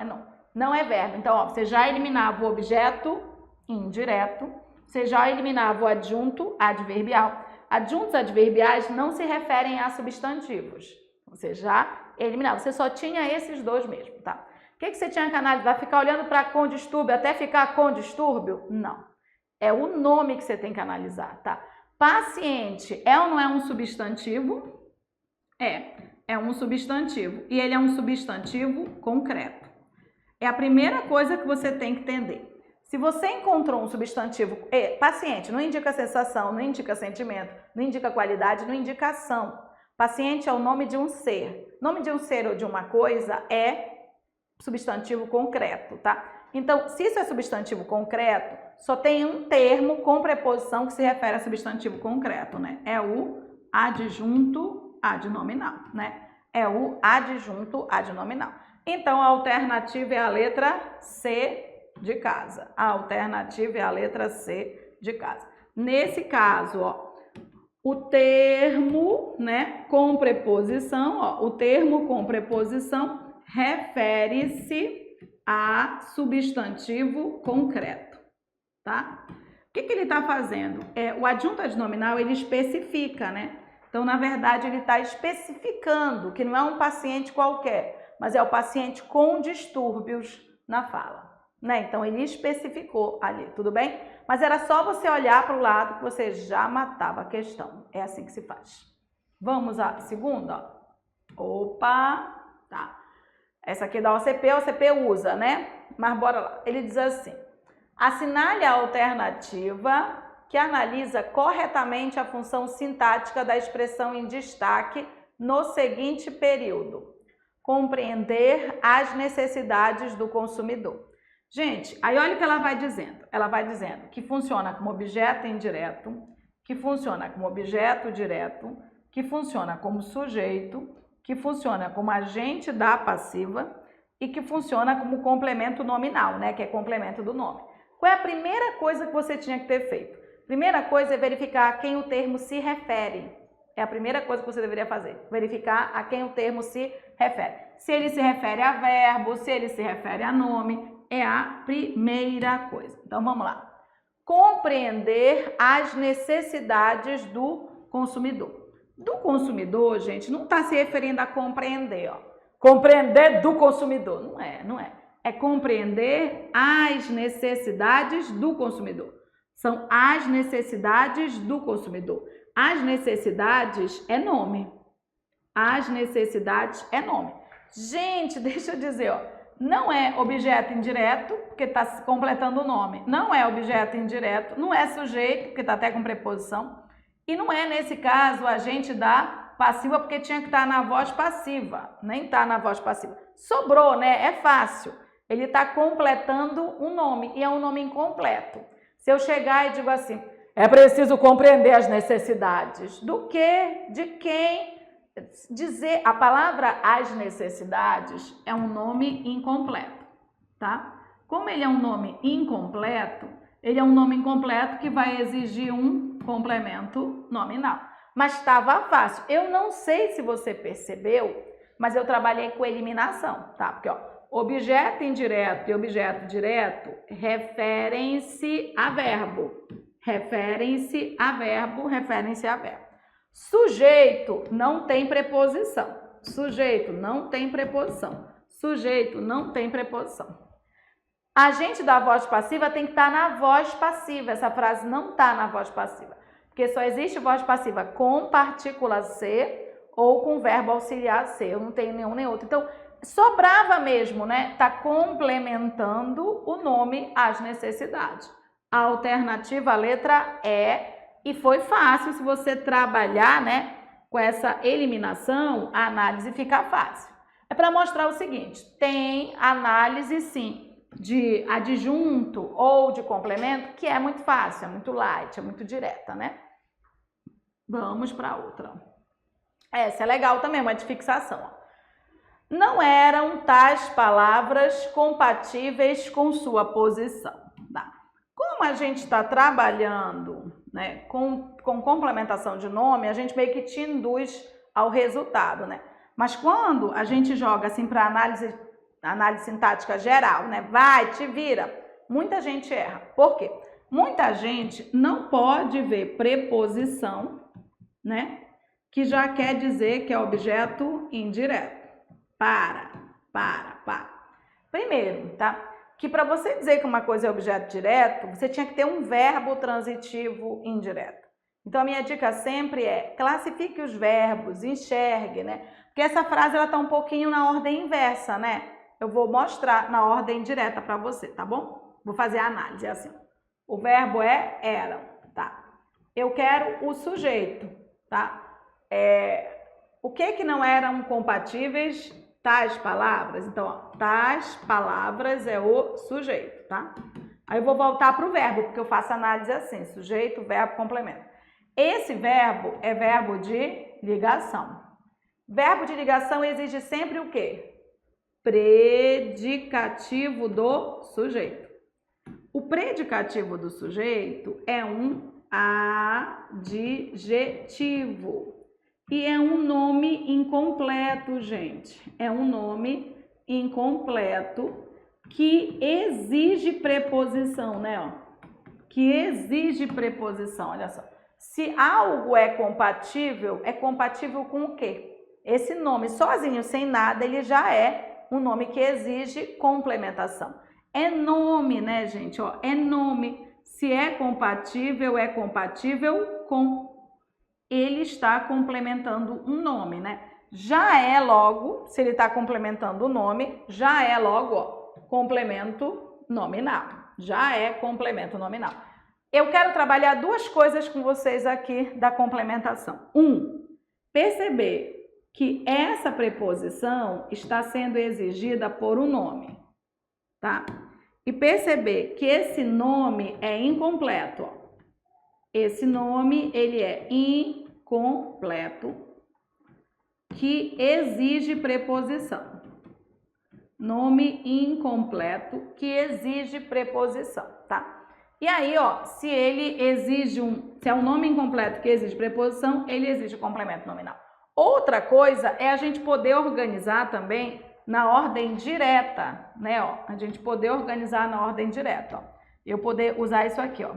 Não é verbo. Então, ó, você já eliminava o objeto indireto, você já eliminava o adjunto adverbial. Adjuntos adverbiais não se referem a substantivos. Você já eliminava. Você só tinha esses dois mesmo, tá? O que você tinha que analisar? Vai ficar olhando para com distúrbio até ficar com distúrbio? Não. É o nome que você tem que analisar, tá? Paciente é ou não é um substantivo? É um substantivo. E ele é um substantivo concreto. É a primeira coisa que você tem que entender. Se você encontrou um substantivo, paciente não indica sensação, não indica sentimento, não indica qualidade, não indica ação. Paciente é o nome de um ser. Nome de um ser ou de uma coisa é substantivo concreto, tá? Então, se isso é substantivo concreto, só tem um termo com preposição que se refere a substantivo concreto, né? É o adjunto adnominal, né? É o adjunto adnominal. Então, a alternativa é a letra C de casa. A alternativa é a letra C de casa. Nesse caso, ó, o termo, né, com preposição, ó, o termo com preposição refere-se a substantivo concreto, tá? O que ele está fazendo? O adjunto adnominal, ele especifica, né? Então, na verdade, ele está especificando que não é um paciente qualquer, mas é o paciente com distúrbios na fala, né? Então, ele especificou ali, tudo bem? Mas era só você olhar para o lado que você já matava a questão. É assim que se faz. Vamos à segunda? Opa, tá. Essa aqui da OCP, a OCP usa, né? Mas bora lá. Ele diz assim: assinale a alternativa que analisa corretamente a função sintática da expressão em destaque no seguinte período: compreender as necessidades do consumidor. Gente, aí olha o que ela vai dizendo. Ela vai dizendo que funciona como objeto indireto, que funciona como objeto direto, que funciona como sujeito, que funciona como agente da passiva e que funciona como complemento nominal, né? Que é complemento do nome. Qual é a primeira coisa que você tinha que ter feito? Primeira coisa é verificar a quem o termo se refere. É a primeira coisa que você deveria fazer. Verificar a quem o termo se refere. Se ele se refere a verbo, se ele se refere a nome, é a primeira coisa. Então, vamos lá. Compreender as necessidades do consumidor. Do consumidor, gente, não está se referindo a compreender, ó. Compreender do consumidor. Não é. É compreender as necessidades do consumidor. São as necessidades do consumidor. As necessidades é nome. As necessidades é nome. Gente, deixa eu dizer, ó. Não é objeto indireto, porque está completando o nome. Não é objeto indireto. Não é sujeito, porque está até com preposição. E não é, nesse caso, agente da passiva, porque tinha que estar na voz passiva. Nem está na voz passiva. Sobrou, né? É fácil. Ele está completando um nome e é um nome incompleto. Se eu chegar e digo assim, é preciso compreender as necessidades. Do quê? De quem? Dizer a palavra as necessidades é um nome incompleto, tá? Como ele é um nome incompleto, ele é um nome incompleto que vai exigir um complemento nominal. Mas estava fácil. Eu não sei se você percebeu, mas eu trabalhei com eliminação, tá? Porque, ó, objeto indireto e objeto direto referem-se a verbo. Referem-se a verbo, referem-se a verbo. Sujeito não tem preposição. Sujeito não tem preposição. Sujeito não tem preposição. Agente da voz passiva tem que estar na voz passiva. Essa frase não está na voz passiva. Porque só existe voz passiva com partícula C ou com verbo auxiliar C. Eu não tenho nenhum nem outro. Então, sobrava mesmo, né? Está complementando o nome às necessidades. A alternativa, a letra E. E foi fácil, se você trabalhar, né, com essa eliminação, a análise fica fácil. É para mostrar o seguinte, tem análise, sim, de adjunto ou de complemento, que é muito fácil, é muito light, é muito direta, né? Vamos para outra. Essa é legal também, uma de fixação. Ó. Não eram tais palavras compatíveis com sua posição. Tá? Como a gente está trabalhando, né, com complementação de nome, a gente meio que te induz ao resultado, né? Mas quando a gente joga assim para análise sintática geral, né? Vai, te vira, muita gente erra. Por quê? Muita gente não pode ver preposição, né? Que já quer dizer que é objeto indireto. Para. Primeiro, tá? Que para você dizer que uma coisa é objeto direto, você tinha que ter um verbo transitivo indireto. Então, a minha dica sempre é classifique os verbos, enxergue, né? Porque essa frase ela tá um pouquinho na ordem inversa, né? Eu vou mostrar na ordem direta para você, tá bom? Vou fazer a análise, é assim. O verbo é eram, tá? Eu quero o sujeito, tá? O que não eram compatíveis? Tais palavras, então, ó, tais palavras é o sujeito, tá? Aí eu vou voltar para o verbo, porque eu faço análise assim, sujeito, verbo, complemento. Esse verbo é verbo de ligação. Verbo de ligação exige sempre o quê? Predicativo do sujeito. O predicativo do sujeito é um adjetivo. E é um nome incompleto, gente. É um nome incompleto que exige preposição, né? Ó, que exige preposição, olha só. Se algo é compatível com o quê? Esse nome sozinho, sem nada, ele já é um nome que exige complementação. É nome, né, gente? Ó, é nome. Se é compatível com. Ele está complementando um nome, né? Já é logo, se ele está complementando o nome, já é logo, ó, complemento nominal. Já é complemento nominal. Eu quero trabalhar duas coisas com vocês aqui da complementação. Perceber que essa preposição está sendo exigida por um nome, tá? E perceber que esse nome é incompleto, ó. Esse nome, ele é incompleto, que exige preposição. Nome incompleto que exige preposição, tá? E aí, ó, se ele exige se é um nome incompleto que exige preposição, ele exige complemento nominal. Outra coisa é a gente poder organizar também na ordem direta, né, ó? A gente poder organizar na ordem direta, ó. Eu poder usar isso aqui, ó.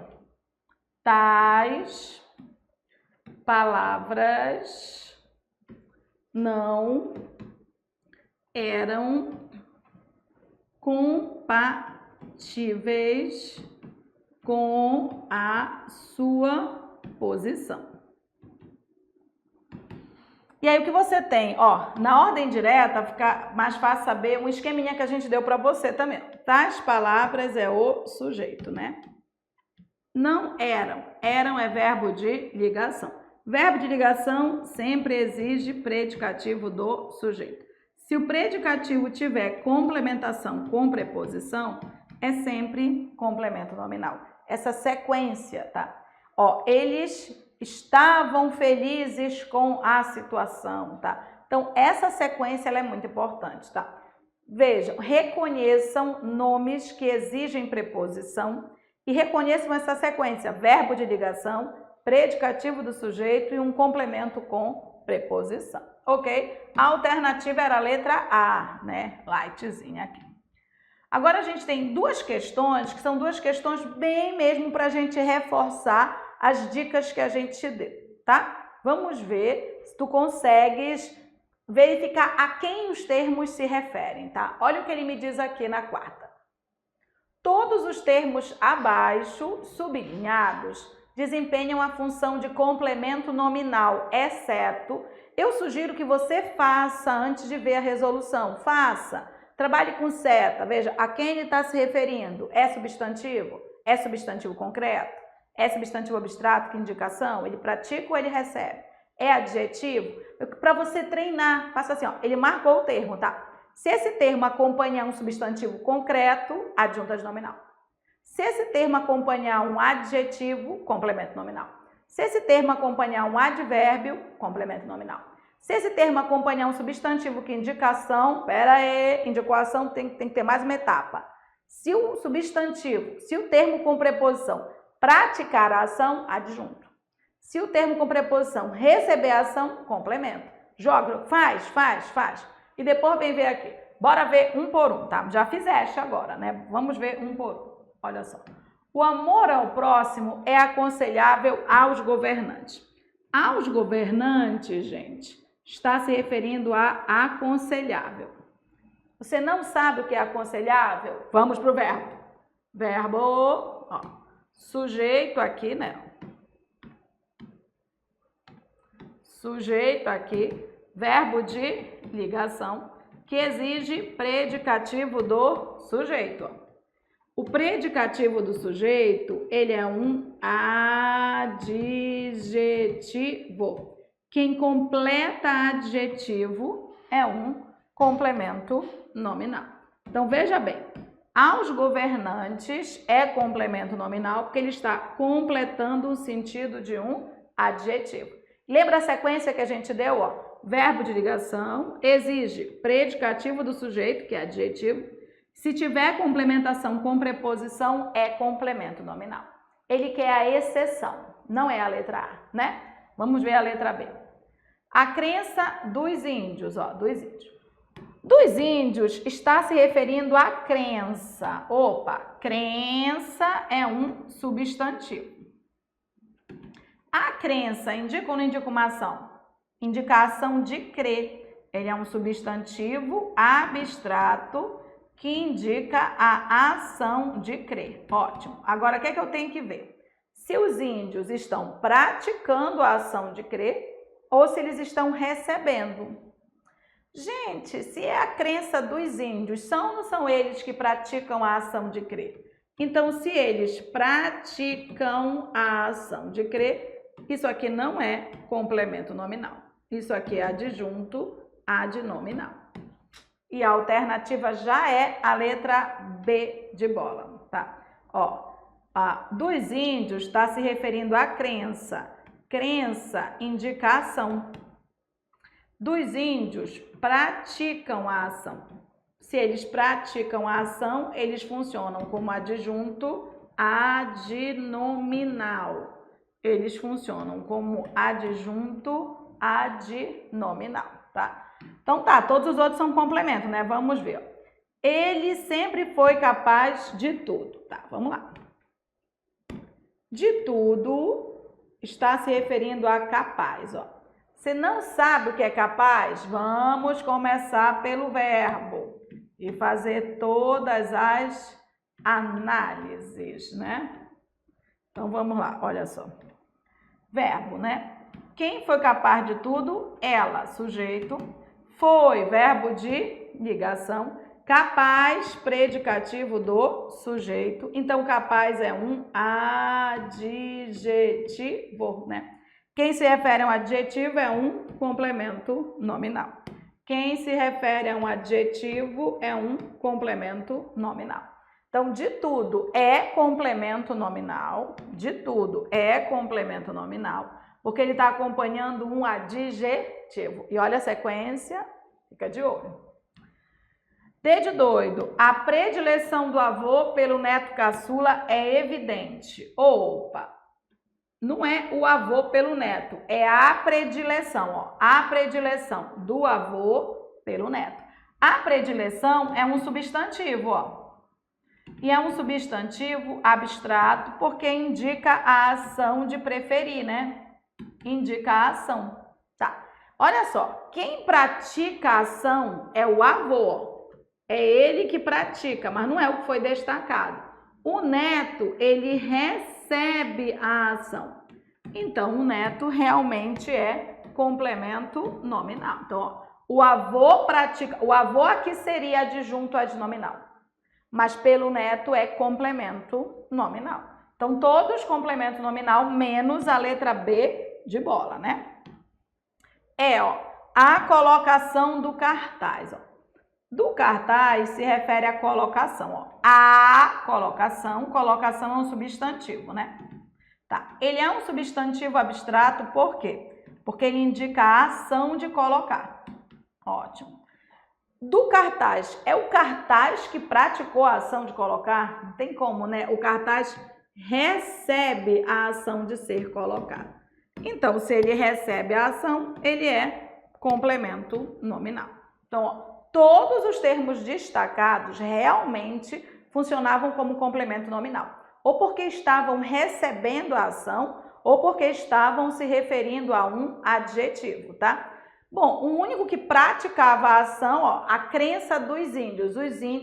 Tais palavras não eram compatíveis com a sua posição. E aí o que você tem? Ó, na ordem direta fica mais fácil saber um esqueminha que a gente deu para você também. Tais palavras é o sujeito, né? Não eram. Eram é verbo de ligação. Verbo de ligação sempre exige predicativo do sujeito. Se o predicativo tiver complementação com preposição, é sempre complemento nominal. Essa sequência, tá? Ó, eles estavam felizes com a situação, tá? Então, essa sequência ela é muito importante, tá? Vejam, reconheçam nomes que exigem preposição e reconheçam essa sequência, verbo de ligação, predicativo do sujeito e um complemento com preposição, ok? A alternativa era a letra A, né? Lightzinha aqui. Agora a gente tem duas questões, que são duas questões bem mesmo para a gente reforçar as dicas que a gente te deu, tá? Vamos ver se tu consegues verificar a quem os termos se referem, tá? Olha o que ele me diz aqui na quarta. Todos os termos abaixo, sublinhados, desempenham a função de complemento nominal, exceto, eu sugiro que você faça antes de ver a resolução, faça. Trabalhe com seta, veja, a quem ele está se referindo? É substantivo? É substantivo concreto? É substantivo abstrato, que indicação? Ele pratica ou ele recebe? É adjetivo? Para você treinar, faça assim, ó, ele marcou o termo, tá? Se esse termo acompanhar um substantivo concreto, adjunta de nominal. Se esse termo acompanhar um adjetivo, complemento nominal. Se esse termo acompanhar um advérbio, complemento nominal. Se esse termo acompanhar um substantivo que indicação, pera aí, indicação tem que ter mais uma etapa. Se o substantivo, se o termo com preposição praticar a ação, adjunto. Se o termo com preposição receber a ação, complemento. Joga, faz. E depois vem ver aqui. Bora ver um por um, tá? Já fizeste agora, né? Vamos ver um por um. Olha só. O amor ao próximo é aconselhável aos governantes. Aos governantes, gente, está se referindo a aconselhável. Você não sabe o que é aconselhável? Vamos para o verbo. Verbo, ó, sujeito aqui, né? Sujeito aqui, verbo de ligação, que exige predicativo do sujeito. O predicativo do sujeito, ele é um adjetivo. Quem completa adjetivo é um complemento nominal. Então, veja bem, aos governantes é complemento nominal porque ele está completando o sentido de um adjetivo. Lembra a sequência que a gente deu? Ó? Verbo de ligação exige predicativo do sujeito, que é adjetivo. Se tiver complementação com preposição, é complemento nominal. Ele quer a exceção, não é a letra A, né? Vamos ver a letra B. A crença dos índios, ó, dos índios. Dos índios está se referindo à crença. Opa, crença é um substantivo. A crença indica ou não indica uma ação? Indica a ação de crer. Ele é um substantivo abstrato que indica a ação de crer. Ótimo. Agora, o que é que eu tenho que ver? Se os índios estão praticando a ação de crer ou se eles estão recebendo. Gente, se é a crença dos índios, são ou não são eles que praticam a ação de crer? Então, se eles praticam a ação de crer, isso aqui não é complemento nominal. Isso aqui é adjunto adnominal. E a alternativa já é a letra B de bola, tá? Ó, dos índios está se referindo à crença. Crença indica ação. Dos índios praticam a ação. Se eles praticam a ação, eles funcionam como adjunto adnominal. Eles funcionam como adjunto adnominal, tá? Então tá, todos os outros são complemento, né? Vamos ver. Ele sempre foi capaz de tudo. Tá, vamos lá. De tudo está se referindo a capaz, ó. Você não sabe o que é capaz? Vamos começar pelo verbo e fazer todas as análises, né? Então vamos lá, olha só. Verbo, né? Quem foi capaz de tudo? Ela, sujeito. Foi, verbo de ligação. Capaz, predicativo do sujeito. Então, capaz é um adjetivo, né? Quem se refere a um adjetivo é um complemento nominal. Quem se refere a um adjetivo é um complemento nominal. Então, de tudo é complemento nominal. De tudo é complemento nominal, porque ele está acompanhando um adjetivo. E olha a sequência, fica de olho. D de doido, a predileção do avô pelo neto caçula é evidente. Opa! Não é o avô pelo neto, é a predileção, ó. A predileção do avô pelo neto. A predileção é um substantivo, ó. E é um substantivo abstrato porque indica a ação de preferir, né? Indica a ação. Tá. Olha só, quem pratica a ação é o avô. É ele que pratica, mas não é o que foi destacado. O neto, ele recebe a ação. Então, o neto realmente é complemento nominal. Então, ó, o avô pratica, o avô aqui seria adjunto adnominal, mas pelo neto é complemento nominal. Então, todos complemento nominal, menos a letra B de bola, né? É, ó, a colocação do cartaz, ó. Do cartaz se refere à colocação, ó. A colocação é um substantivo, né? Tá. Ele é um substantivo abstrato por quê? Porque ele indica a ação de colocar. Ótimo. Do cartaz, é o cartaz que praticou a ação de colocar? Não tem como, né? O cartaz recebe a ação de ser colocado. Então, se ele recebe a ação, ele é complemento nominal. Então, ó, todos os termos destacados realmente funcionavam como complemento nominal, ou porque estavam recebendo a ação, ou porque estavam se referindo a um adjetivo, tá? Bom, o único que praticava a ação, ó, a crença dos índios,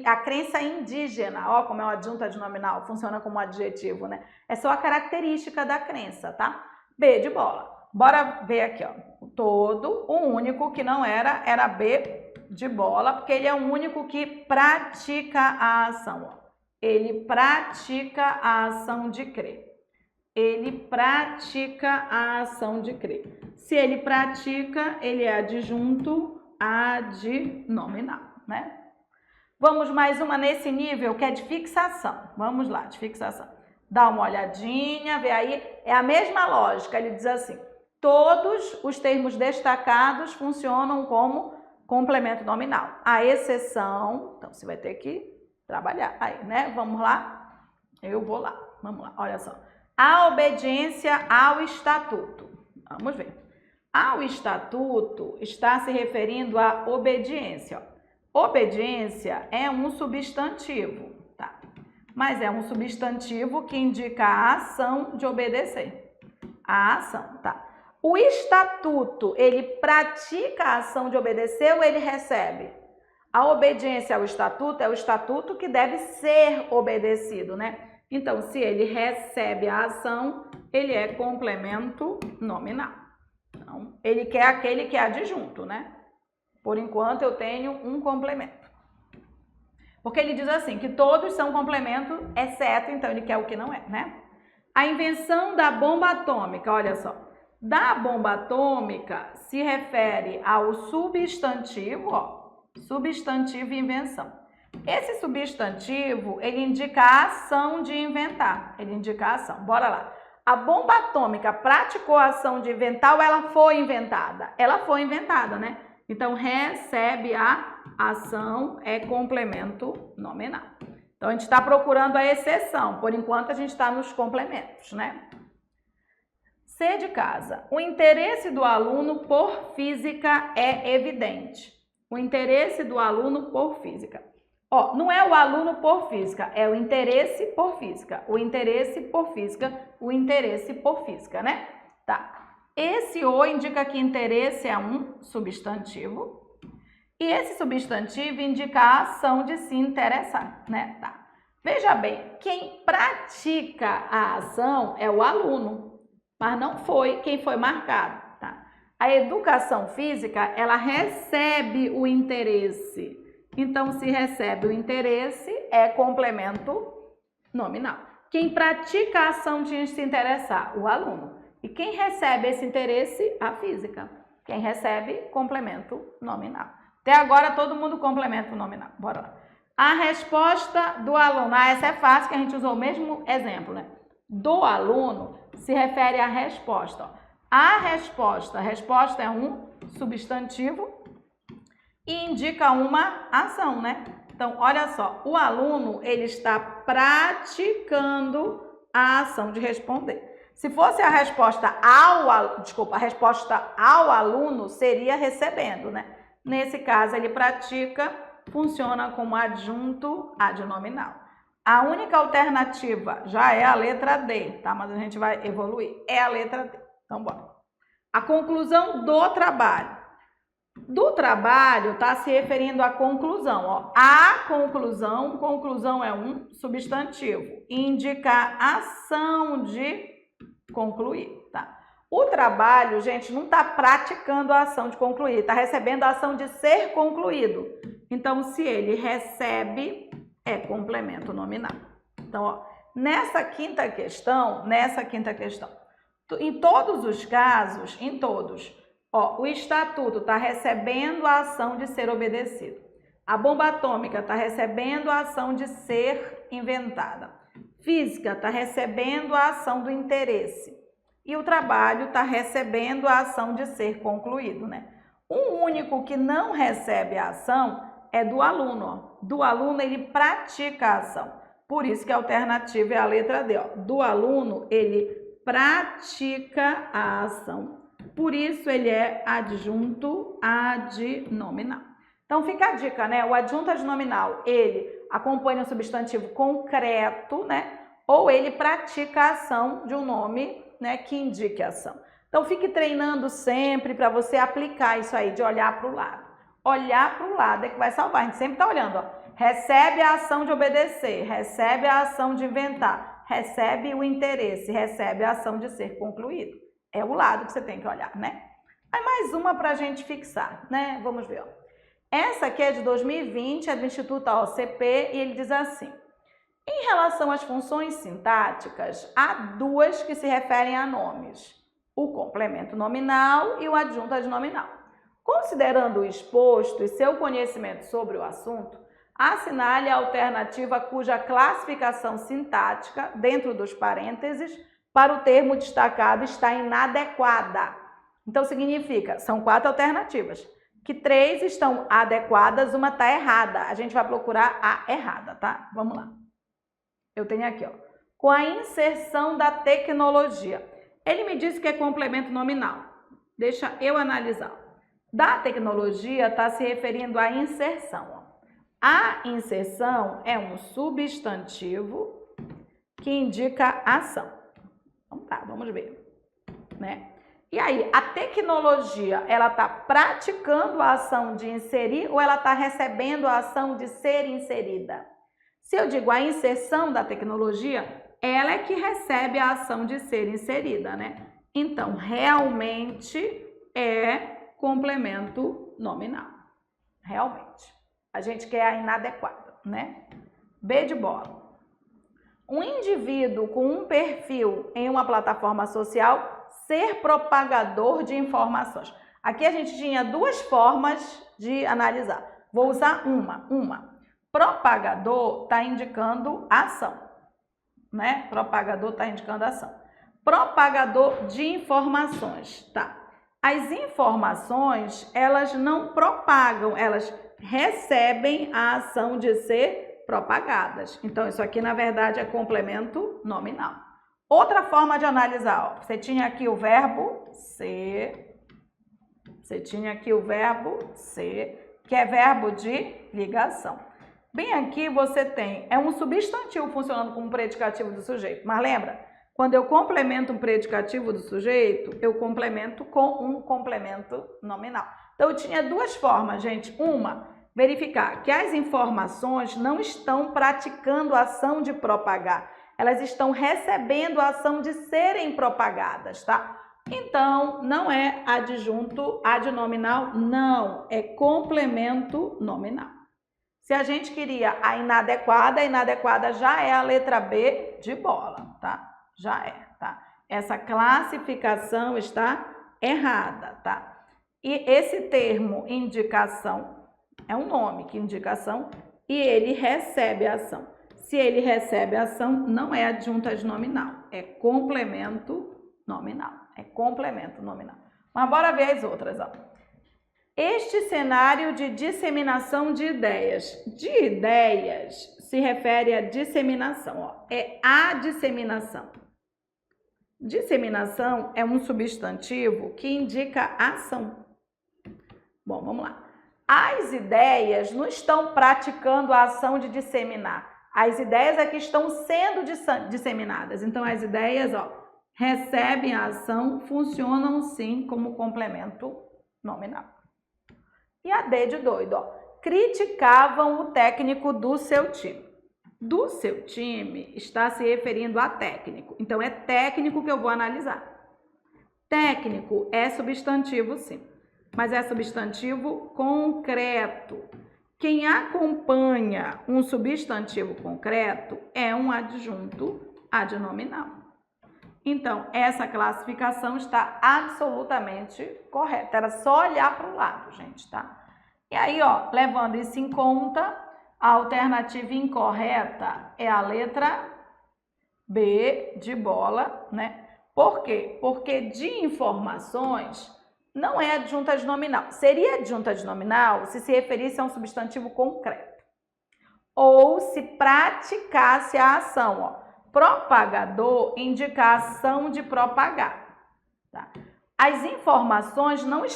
a crença indígena, ó, como é um adjunto adnominal, funciona como adjetivo, né? É só a característica da crença, tá? B de bola. Bora ver aqui, ó. Todo, o único que não era B de bola, porque ele é o único que pratica a ação, ó. Ele pratica a ação de crer. Ele pratica a ação de crer. Se ele pratica, ele é adjunto adnominal, né? Vamos mais uma nesse nível que é de fixação. Vamos lá, de fixação. Dá uma olhadinha, vê aí. É a mesma lógica, ele diz assim: todos os termos destacados funcionam como complemento nominal. A exceção, então você vai ter que trabalhar aí, né? Vamos lá? Eu vou lá. Vamos lá, olha só. A obediência ao estatuto. Vamos ver. Ao estatuto está se referindo à obediência. Ó. Obediência é um substantivo, tá? Mas é um substantivo que indica a ação de obedecer. A ação, tá? O estatuto, ele pratica a ação de obedecer ou ele recebe? A obediência ao estatuto é o estatuto que deve ser obedecido, né? Então, se ele recebe a ação, ele é complemento nominal. Então, ele quer aquele que é adjunto, né? Por enquanto, eu tenho um complemento. Porque ele diz assim, que todos são complemento, exceto, então, ele quer o que não é, né? A invenção da bomba atômica, olha só. Da bomba atômica se refere ao substantivo, ó. Substantivo e invenção. Esse substantivo, ele indica a ação de inventar. Ele indica a ação. Bora lá. A bomba atômica praticou a ação de inventar ou ela foi inventada? Ela foi inventada, né? Então, recebe a ação, é complemento nominal. Então, a gente está procurando a exceção. Por enquanto, a gente está nos complementos, né? C de casa. O interesse do aluno por física é evidente. O interesse do aluno por física. Ó, não é o aluno por física, é o interesse por física. O interesse por física, o interesse por física, né? Tá. Esse o indica que interesse é um substantivo. E esse substantivo indica a ação de se interessar, né? Tá. Veja bem, quem pratica a ação é o aluno, mas não foi quem foi marcado, tá? A educação física, ela recebe o interesse. Então, se recebe o interesse, é complemento nominal. Quem pratica a ação de se interessar? O aluno. E quem recebe esse interesse? A física. Quem recebe, complemento nominal. Até agora, todo mundo complemento nominal. Bora lá. A resposta do aluno. Ah, essa é fácil, que a gente usou o mesmo exemplo, né? Do aluno se refere à resposta. A resposta é um substantivo e indica uma ação, né? Então, olha só, o aluno, ele está praticando a ação de responder. Se fosse a resposta ao aluno seria recebendo, né? Nesse caso, ele pratica, funciona como adjunto adnominal. A única alternativa já é a letra D, tá? Mas a gente vai evoluir. É a letra D. Então, bora. A conclusão do trabalho. Do trabalho está se referindo à conclusão. Ó. A conclusão é um substantivo. Indica ação de concluir. Tá? O trabalho, gente, não está praticando a ação de concluir, está recebendo a ação de ser concluído. Então, se ele recebe, é complemento nominal. Então, ó, nessa quinta questão, em todos os casos, ó, o estatuto está recebendo a ação de ser obedecido. A bomba atômica está recebendo a ação de ser inventada. Física está recebendo a ação do interesse. E o trabalho está recebendo a ação de ser concluído, né? O único que não recebe a ação é do aluno. Ó. Do aluno, ele pratica a ação. Por isso que a alternativa é a letra D. Ó. Do aluno, ele pratica a ação. Por isso, ele é adjunto adnominal. Então, fica a dica, né? O adjunto adnominal, ele acompanha o substantivo concreto, né? Ou ele pratica a ação de um nome, né, que indique a ação. Então, fique treinando sempre para você aplicar isso aí, de olhar para o lado. Olhar para o lado é que vai salvar. A gente sempre está olhando, ó. Recebe a ação de obedecer, recebe a ação de inventar, recebe o interesse, recebe a ação de ser concluído. É o lado que você tem que olhar, né? Aí mais uma para a gente fixar, né? Vamos ver, ó. Essa aqui é de 2020, é do Instituto OCP, e ele diz assim: em relação às funções sintáticas, há duas que se referem a nomes: o complemento nominal e o adjunto adnominal. Considerando o exposto e seu conhecimento sobre o assunto, assinale a alternativa cuja classificação sintática, dentro dos parênteses, para o termo destacado está inadequada. Então, significa, são 4 alternativas, que 3 estão adequadas, uma está errada. A gente vai procurar a errada, tá? Vamos lá. Eu tenho aqui, ó, com a inserção da tecnologia. Ele me disse que é complemento nominal. Deixa eu analisar. Da tecnologia está se referindo à inserção, ó. A inserção é um substantivo que indica ação. Então tá, vamos ver, né? E aí, a tecnologia, ela está praticando a ação de inserir ou ela está recebendo a ação de ser inserida? Se eu digo a inserção da tecnologia, ela é que recebe a ação de ser inserida, né? Então, realmente é complemento nominal. Realmente. A gente quer a inadequada, né? B de bola. Um indivíduo com um perfil em uma plataforma social ser propagador de informações. Aqui a gente tinha duas formas de analisar. Vou usar uma. Propagador está indicando ação, né? Propagador está indicando ação. Propagador de informações, tá? As informações, elas não propagam, elas recebem a ação de ser propagadas. Então, isso aqui, na verdade, é complemento nominal. Outra forma de analisar, ó, você tinha aqui o verbo ser, que é verbo de ligação. Bem aqui você tem, é um substantivo funcionando como predicativo do sujeito, mas lembra, quando eu complemento um predicativo do sujeito, eu complemento com um complemento nominal. Então, eu tinha duas formas, gente. Uma, verificar que as informações não estão praticando a ação de propagar, elas estão recebendo a ação de serem propagadas, tá? Então, não é adjunto adnominal, não, é complemento nominal. Se a gente queria a inadequada já é a letra B de bola, tá? Já é, tá? Essa classificação está errada, tá? E esse termo indicação é um nome que indicação e ele recebe a ação. Se ele recebe a ação, não é adjunto adnominal, é complemento nominal. É complemento nominal. Mas bora ver as outras, ó. Este cenário de disseminação de ideias. De ideias se refere à disseminação, ó. É a disseminação. Disseminação é um substantivo que indica ação. Bom, vamos lá. As ideias não estão praticando a ação de disseminar. As ideias é que estão sendo disseminadas. Então, as ideias, ó, recebem a ação, funcionam sim como complemento nominal. E a D de doido, ó, criticavam o técnico do seu time. Do seu time está se referindo a técnico. Então, é técnico que eu vou analisar. Técnico é substantivo, sim, mas é substantivo concreto. Quem acompanha um substantivo concreto é um adjunto adnominal. Então, essa classificação está absolutamente correta. Era só olhar para o lado, gente, tá? E aí, ó, levando isso em conta, a alternativa incorreta é a letra B de bola, né? Por quê? Porque de informações não é adjunto adnominal. Seria adjunto adnominal se referisse a um substantivo concreto. Ou se praticasse a ação, ó. Propagador indica a ação de propagar. Tá? As informações não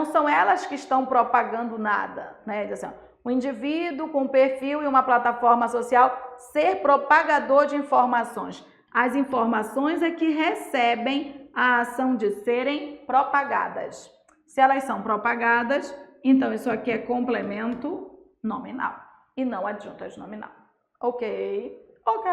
são elas que estão propagando nada, né? Assim, o indivíduo com perfil em uma plataforma social ser propagador de informações. As informações é que recebem a ação de serem propagadas. Se elas são propagadas, então isso aqui é complemento nominal e não adjunto adnominal. Ok? Ok.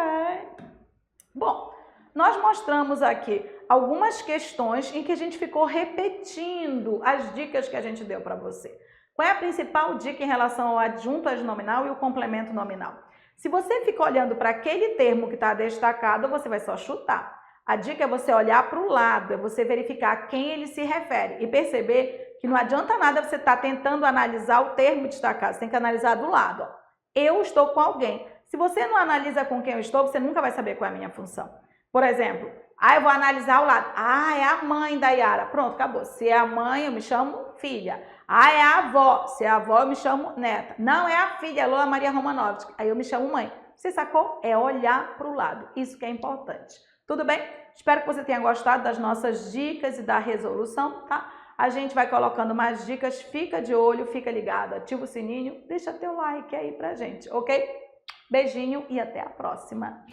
Bom, nós mostramos aqui algumas questões em que a gente ficou repetindo as dicas que a gente deu para você. Qual é a principal dica em relação ao adjunto adnominal e o complemento nominal? Se você fica olhando para aquele termo que está destacado, você vai só chutar. A dica é você olhar para o lado, é você verificar a quem ele se refere e perceber que não adianta nada você estar tentando analisar o termo destacado, você tem que analisar do lado. Ó. Eu estou com alguém. Se você não analisa com quem eu estou, você nunca vai saber qual é a minha função. Por exemplo, eu vou analisar o lado. É a mãe da Yara. Pronto, acabou. Se é a mãe, eu me chamo filha. É a avó. Se é a avó, eu me chamo neta. Não, é a filha, Lola Maria Romanovski. Aí eu me chamo mãe. Você sacou? É olhar para o lado. Isso que é importante. Tudo bem? Espero que você tenha gostado das nossas dicas e da resolução, tá? A gente vai colocando mais dicas, fica de olho, fica ligado, ativa o sininho, deixa teu like aí pra gente, ok? Beijinho e até a próxima!